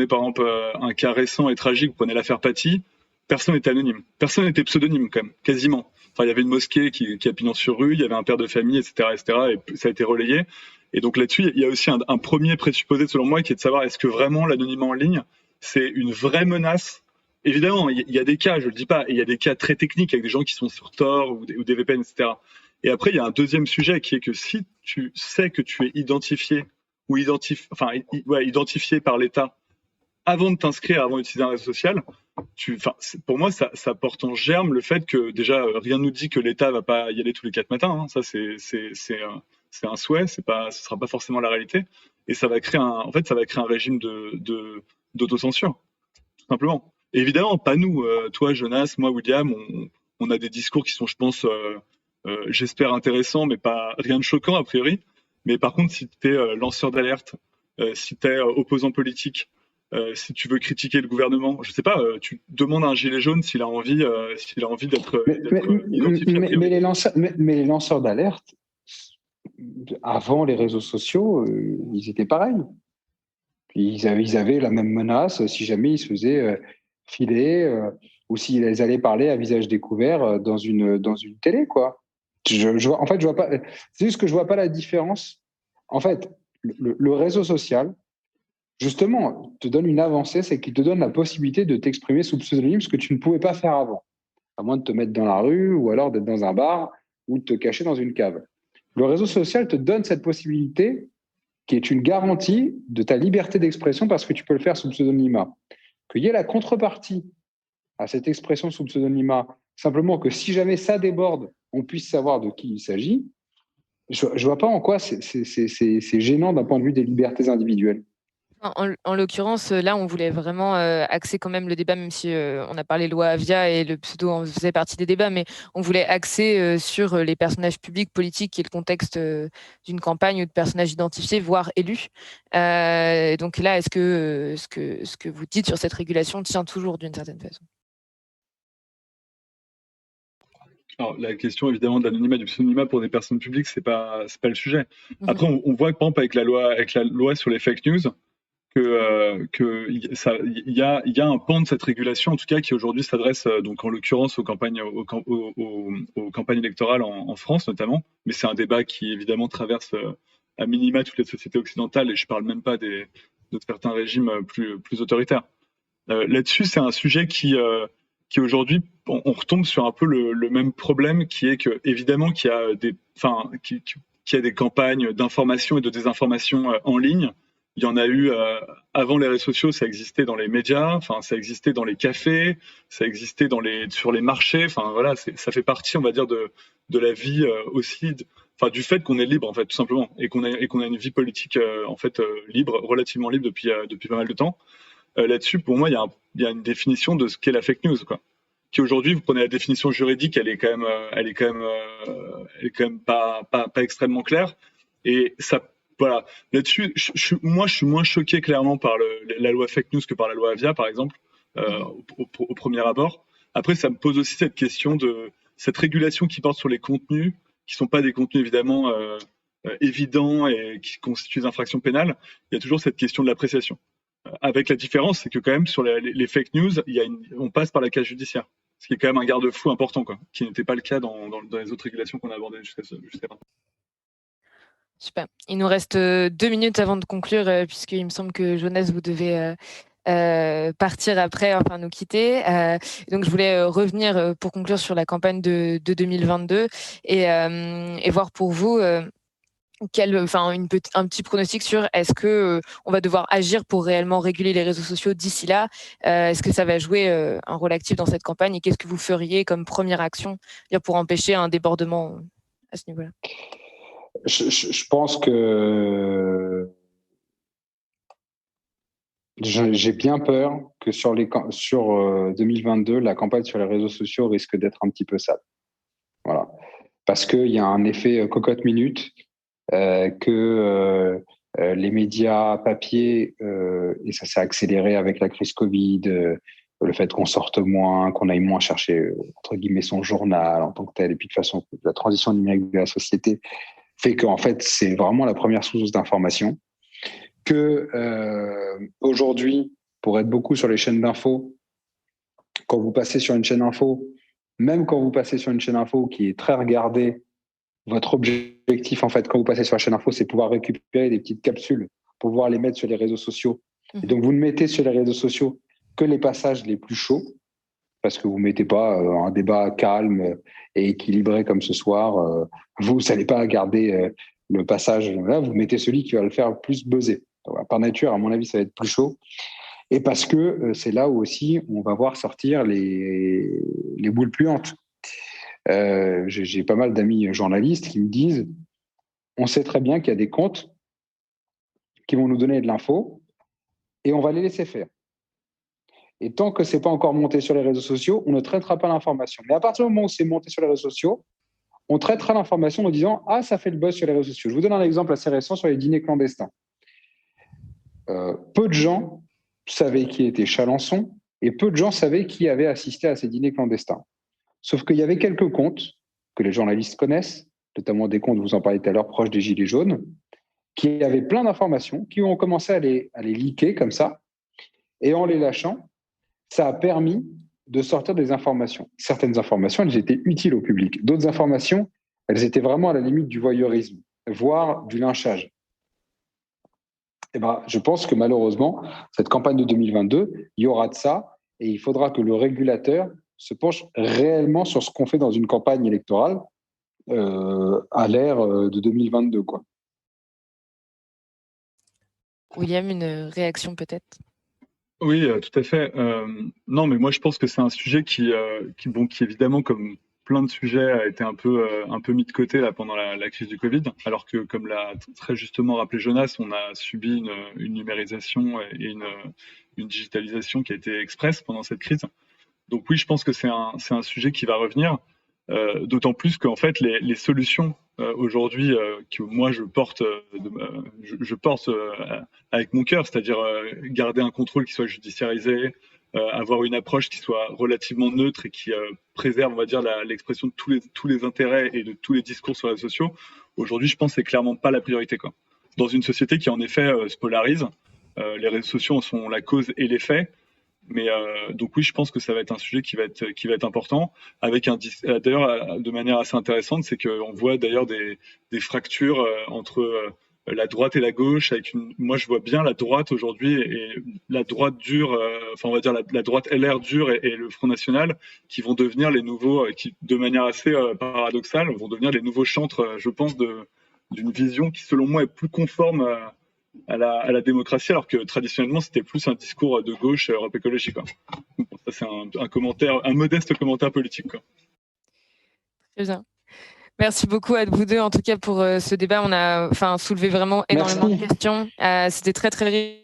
par exemple un cas récent et tragique, vous prenez l'affaire Paty, personne n'était anonyme, personne n'était pseudonyme quand même, quasiment. Enfin, il y avait une mosquée qui a pignon sur rue, il y avait un père de famille, etc., et ça a été relayé. Et donc là-dessus, il y a aussi un premier présupposé selon moi qui est de savoir est-ce que vraiment l'anonymat en ligne, c'est une vraie menace. Évidemment, il y a des cas, je le dis pas, et il y a des cas très techniques avec des gens qui sont sur Tor ou des VPN, etc. Et après, il y a un deuxième sujet qui est que si tu sais que tu es identifié ou identifié par l'État avant de t'inscrire, avant d'utiliser un réseau social, pour moi, ça porte en germe le fait que déjà, rien ne nous dit que l'État va pas y aller tous les 4 matins. Hein. Ça, c'est un souhait, ce sera pas forcément la réalité. Et ça va créer un régime d'autocensure, tout simplement. Et évidemment, pas nous. Toi, Jonas, moi, William, on a des discours qui sont, je pense, j'espère intéressants, mais pas rien de choquant a priori. Mais par contre, si tu es lanceur d'alerte, si tu es opposant politique, si tu veux critiquer le gouvernement, je sais pas, tu demandes à un gilet jaune s'il a envie d'être identifié. Mais les lanceurs d'alerte, avant les réseaux sociaux, ils étaient pareils. Ils avaient la même menace si jamais ils se faisaient filer ou s'ils allaient parler à visage découvert dans une télé, quoi. En fait, je vois pas. C'est juste que je vois pas la différence. En fait, le réseau social, justement, te donne une avancée, c'est qu'il te donne la possibilité de t'exprimer sous pseudonyme, ce que tu ne pouvais pas faire avant, à moins de te mettre dans la rue ou alors d'être dans un bar ou de te cacher dans une cave. Le réseau social te donne cette possibilité qui est une garantie de ta liberté d'expression parce que tu peux le faire sous pseudonymat. Qu'il y ait la contrepartie à cette expression sous pseudonymat, simplement que si jamais ça déborde, on puisse savoir de qui il s'agit, je ne vois pas en quoi c'est gênant d'un point de vue des libertés individuelles. En l'occurrence, là, on voulait vraiment axer quand même le débat, même si on a parlé loi Avia et le pseudo en faisait partie des débats, mais on voulait axer sur les personnages publics, politiques et le contexte d'une campagne ou de personnages identifiés, voire élus. Donc là, est-ce que ce que vous dites sur cette régulation tient toujours d'une certaine façon? Alors, la question évidemment de l'anonymat, du pseudonymat pour des personnes publiques, c'est pas le sujet. Après, on voit que par exemple avec la loi sur les fake news, il y a un pan de cette régulation en tout cas qui aujourd'hui s'adresse donc en l'occurrence aux campagnes électorales en France notamment, mais c'est un débat qui évidemment traverse à minima toutes les sociétés occidentales et je parle même pas de certains régimes plus autoritaires. Là-dessus, c'est un sujet qui aujourd'hui on retombe sur un peu le même problème qui est que évidemment qu'il y a qu'il y a des campagnes d'information et de désinformation en ligne. Il y en a eu avant les réseaux sociaux, ça existait dans les médias, enfin ça existait dans les cafés, ça existait sur les marchés. Enfin voilà, ça fait partie, on va dire, de la vie aussi, enfin du fait qu'on est libre en fait, tout simplement, et qu'on a une vie politique en fait libre, relativement libre depuis pas mal de temps. Là-dessus, pour moi, il y a une définition de ce qu'est la fake news, quoi. Qui aujourd'hui, vous prenez la définition juridique, elle est quand même pas extrêmement claire, et ça. Voilà. Là-dessus, moi, je suis moins choqué clairement par la loi fake news que par la loi Avia, par exemple, au premier abord. Après, ça me pose aussi cette question de cette régulation qui porte sur les contenus, qui sont pas des contenus évidemment évidents et qui constituent des infractions pénales. Il y a toujours cette question de l'appréciation. Avec la différence, c'est que quand même sur les fake news, on passe par la case judiciaire, ce qui est quand même un garde-fou important, quoi, qui n'était pas le cas dans les autres régulations qu'on a abordées jusqu'à maintenant. Super. Il nous reste 2 minutes avant de conclure, puisqu'il me semble que Jonas, vous devez partir après, enfin nous quitter. Donc je voulais revenir pour conclure sur la campagne de 2022 et voir pour vous un petit pronostic sur est-ce que on va devoir agir pour réellement réguler les réseaux sociaux d'ici là. Est-ce que ça va jouer un rôle actif dans cette campagne et qu'est-ce que vous feriez comme première action pour empêcher un débordement à ce niveau-là? Je pense que j'ai bien peur que sur 2022, la campagne sur les réseaux sociaux risque d'être un petit peu sale. Voilà. Parce qu'il y a un effet cocotte-minute, que les médias papier, et ça s'est accéléré avec la crise Covid, le fait qu'on sorte moins, qu'on aille moins chercher, entre guillemets, son journal en tant que tel, et puis de toute façon, la transition numérique de la société fait qu'en fait, c'est vraiment la première source d'information. Que aujourd'hui, pour être beaucoup sur les chaînes d'infos, quand vous passez sur une chaîne info, même quand vous passez sur une chaîne info qui est très regardée, votre objectif, en fait, quand vous passez sur la chaîne info, c'est pouvoir récupérer des petites capsules pour pouvoir les mettre sur les réseaux sociaux. Et donc, vous ne mettez sur les réseaux sociaux que les passages les plus chauds, parce que vous ne mettez pas un débat calme et équilibré comme ce soir. Vous n'allez pas garder le passage là, vous mettez celui qui va le faire le plus buzzer. Donc, par nature, à mon avis, ça va être plus chaud. Et parce que c'est là où aussi on va voir sortir les boules puantes. J'ai pas mal d'amis journalistes qui me disent on sait très bien qu'il y a des comptes qui vont nous donner de l'info et on va les laisser faire. Et tant que ce n'est pas encore monté sur les réseaux sociaux, on ne traitera pas l'information. Mais à partir du moment où c'est monté sur les réseaux sociaux, on traitera l'information en disant « Ah, ça fait le buzz sur les réseaux sociaux ». Je vous donne un exemple assez récent sur les dîners clandestins. Peu de gens savaient qui était Chalençon et peu de gens savaient qui avait assisté à ces dîners clandestins. Sauf qu'il y avait quelques comptes que les journalistes connaissent, notamment des comptes, vous en parliez tout à l'heure, proches des Gilets jaunes, qui avaient plein d'informations, qui ont commencé à les leaker comme ça. Et en les lâchant, ça a permis de sortir des informations. Certaines informations, elles étaient utiles au public. D'autres informations, elles étaient vraiment à la limite du voyeurisme, voire du lynchage. Et ben, je pense que malheureusement, cette campagne de 2022, il y aura de ça, et il faudra que le régulateur se penche réellement sur ce qu'on fait dans une campagne électorale à l'ère de 2022, quoi. William, une réaction peut-être? Oui, tout à fait. Non, mais moi je pense que c'est un sujet qui évidemment, comme plein de sujets, a été un peu mis de côté là pendant la crise du Covid, alors que, comme l'a très justement rappelé Jonas, on a subi une numérisation et une digitalisation qui a été express pendant cette crise. Donc oui, je pense que c'est un sujet qui va revenir, d'autant plus qu'en fait les solutions aujourd'hui que moi je porte, je porte avec mon cœur, c'est-à-dire garder un contrôle qui soit judiciarisé, avoir une approche qui soit relativement neutre et qui préserve, on va dire, l'expression de tous les intérêts et de tous les discours sur les réseaux sociaux. Aujourd'hui, je pense que c'est clairement pas la priorité, quoi. Dans une société qui en effet se polarise, les réseaux sociaux en sont la cause et l'effet. Mais donc oui, je pense que ça va être un sujet qui va être important, avec d'ailleurs de manière assez intéressante, c'est qu'on voit d'ailleurs des fractures entre la droite et la gauche. Moi, je vois bien la droite aujourd'hui et la droite dure, enfin on va dire la droite LR dure et le Front National, qui vont devenir les nouveaux, qui de manière assez paradoxale, vont devenir les nouveaux chantres, je pense, d'une vision qui, selon moi, est plus conforme à la démocratie, alors que traditionnellement c'était plus un discours de gauche, Europe Écologie, quoi. Donc, ça c'est un modeste commentaire politique, quoi. Très bien. Merci beaucoup à vous deux, en tout cas, pour ce débat. On a soulevé vraiment énormément de questions. C'était très, très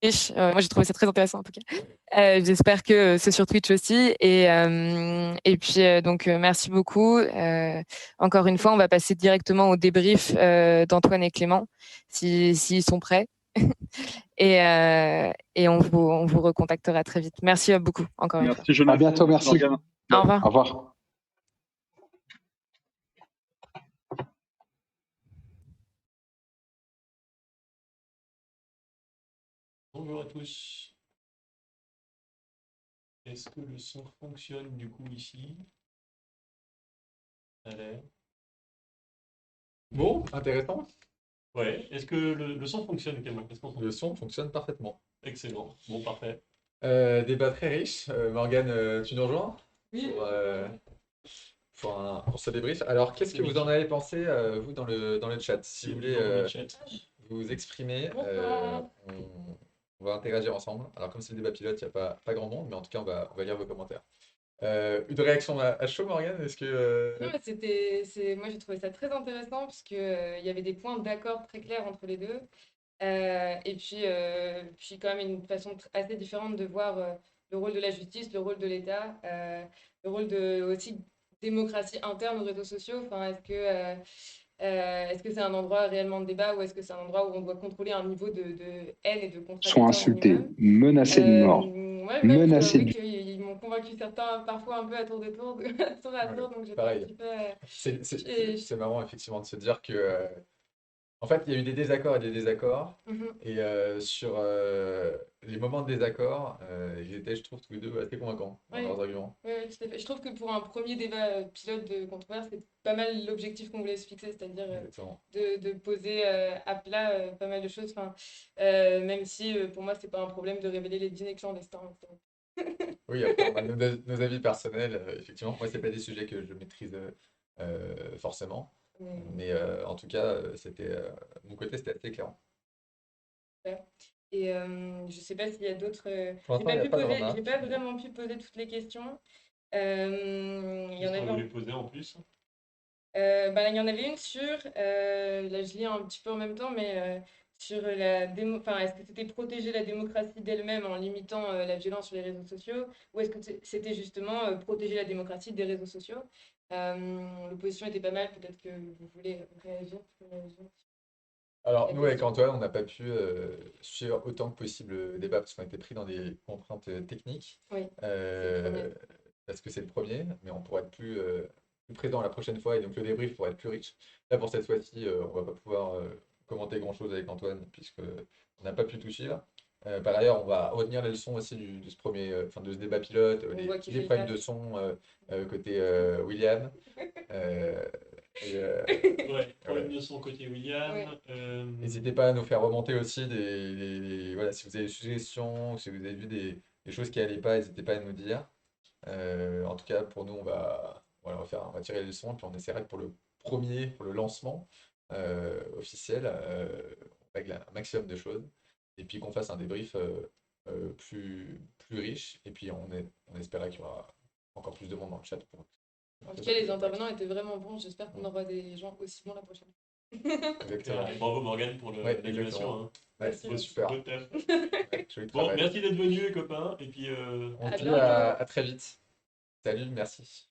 riche. Moi, j'ai trouvé ça très intéressant, en tout cas. J'espère que c'est sur Twitch aussi. Et puis, donc, merci beaucoup. Encore une fois, on va passer directement au débrief d'Antoine et Clément, s'ils sont prêts. Et on vous recontactera très vite. Merci beaucoup, encore une fois. Merci, Jonas. À bientôt, merci. Morgane. Au revoir. Au revoir. Bonjour à tous. Est-ce que le son fonctionne du coup ici? Allez. Bon, intéressant. Ouais. Est-ce que le son fonctionne, Clément? Le son fonctionne parfaitement. Excellent. Bon, parfait. Débat très riche. Morgane, tu nous rejoins? Oui. Pour ce débrief. Alors, qu'est-ce que vous en avez pensé, vous, dans le chat? Si vous voulez vous exprimer, on va interagir ensemble. Alors, comme c'est le débat pilote, il n'y a pas grand monde, mais en tout cas, on va lire vos commentaires. Une réaction à chaud, Morgane? Est-ce que... Non, mais moi j'ai trouvé ça très intéressant parce que il y avait des points d'accord très clairs entre les deux. Et puis quand même une façon assez différente de voir le rôle de la justice, le rôle de l'État, le rôle de aussi démocratie interne aux réseaux sociaux. Enfin, est-ce que c'est un endroit réellement de débat ou est-ce que c'est un endroit où on doit contrôler un niveau de haine et de Sont contradiction insultés, minimum? menacés de mort, Ouais, même menacés j'avoue de... qu'ils m'ont convaincu certains parfois un peu à tour de tour, de tour à tour, donc j'étais un pareil. petit peu... C'est marrant, effectivement, de se dire que... en fait, il y a eu des désaccords et des désaccords. Mhm. Et sur les moments de désaccord, ils étaient, je trouve, tous les deux assez convaincants dans Ouais. leurs arguments. Oui, tout à fait. Je trouve que pour un premier débat pilote de controverse, c'est pas mal l'objectif qu'on voulait se fixer, c'est-à-dire Exactement. de poser à plat pas mal de choses. Enfin, même si pour moi, c'est pas un problème de révéler les dîners clandestins. Oui, après, on a nos avis personnels. Effectivement, moi, c'est pas des sujets que je maîtrise forcément. Mais en tout cas, de mon côté, c'était assez clair. Et je sais pas s'il y a d'autres. Pour l'instant, il n'y a pas de remarques. J'ai pas vraiment pu poser toutes les questions. Il y en Est-ce qu'on avait veut les poser en plus? il y en avait une sur, là je lis un petit peu en même temps, mais sur est-ce que c'était protéger la démocratie d'elle-même en limitant la violence sur les réseaux sociaux, ou est-ce que c'était justement protéger la démocratie des réseaux sociaux? L'opposition était pas mal, peut-être que vous voulez réagir. Alors, la nous, avec question. Antoine, on n'a pas pu suivre autant que possible le débat parce qu'on était pris dans des contraintes techniques. Oui, euh, Parce que c'est le premier, mais on pourra être plus présent la prochaine fois et donc le débrief pourra être plus riche. Là, pour cette fois-ci, on va pas pouvoir commenter grand-chose avec Antoine puisque on n'a pas pu tout suivre. Par ailleurs, on va retenir les leçons aussi de ce premier, enfin de ce débat pilote, On voit qu'il les fait le problèmes taf. de son côté William. Euh, et, Ouais, problème ouais. de son côté William. Ouais. N'hésitez pas à nous faire remonter aussi voilà, si vous avez des suggestions, si vous avez vu des choses qui n'allaient pas, n'hésitez pas à nous dire. En tout cas, pour nous, on va tirer les leçons, puis on essaiera que pour le premier, pour le lancement officiel, on règle un maximum de choses, et puis qu'on fasse un débrief plus riche, et puis on espéra qu'il y aura encore plus de monde dans le chat pour En tout que ça cas, les puisse être intervenants étaient vraiment bons. J'espère qu'on aura des gens aussi bons la prochaine. exactement. Et bravo Morgane pour Ouais, l'animation. exactement. Hein. Ouais, Merci. c'était super. Beau taf. Ouais, joli Bon, travail. merci d'être venus les copains. Et puis On À se dit bientôt. à très vite. Salut, merci.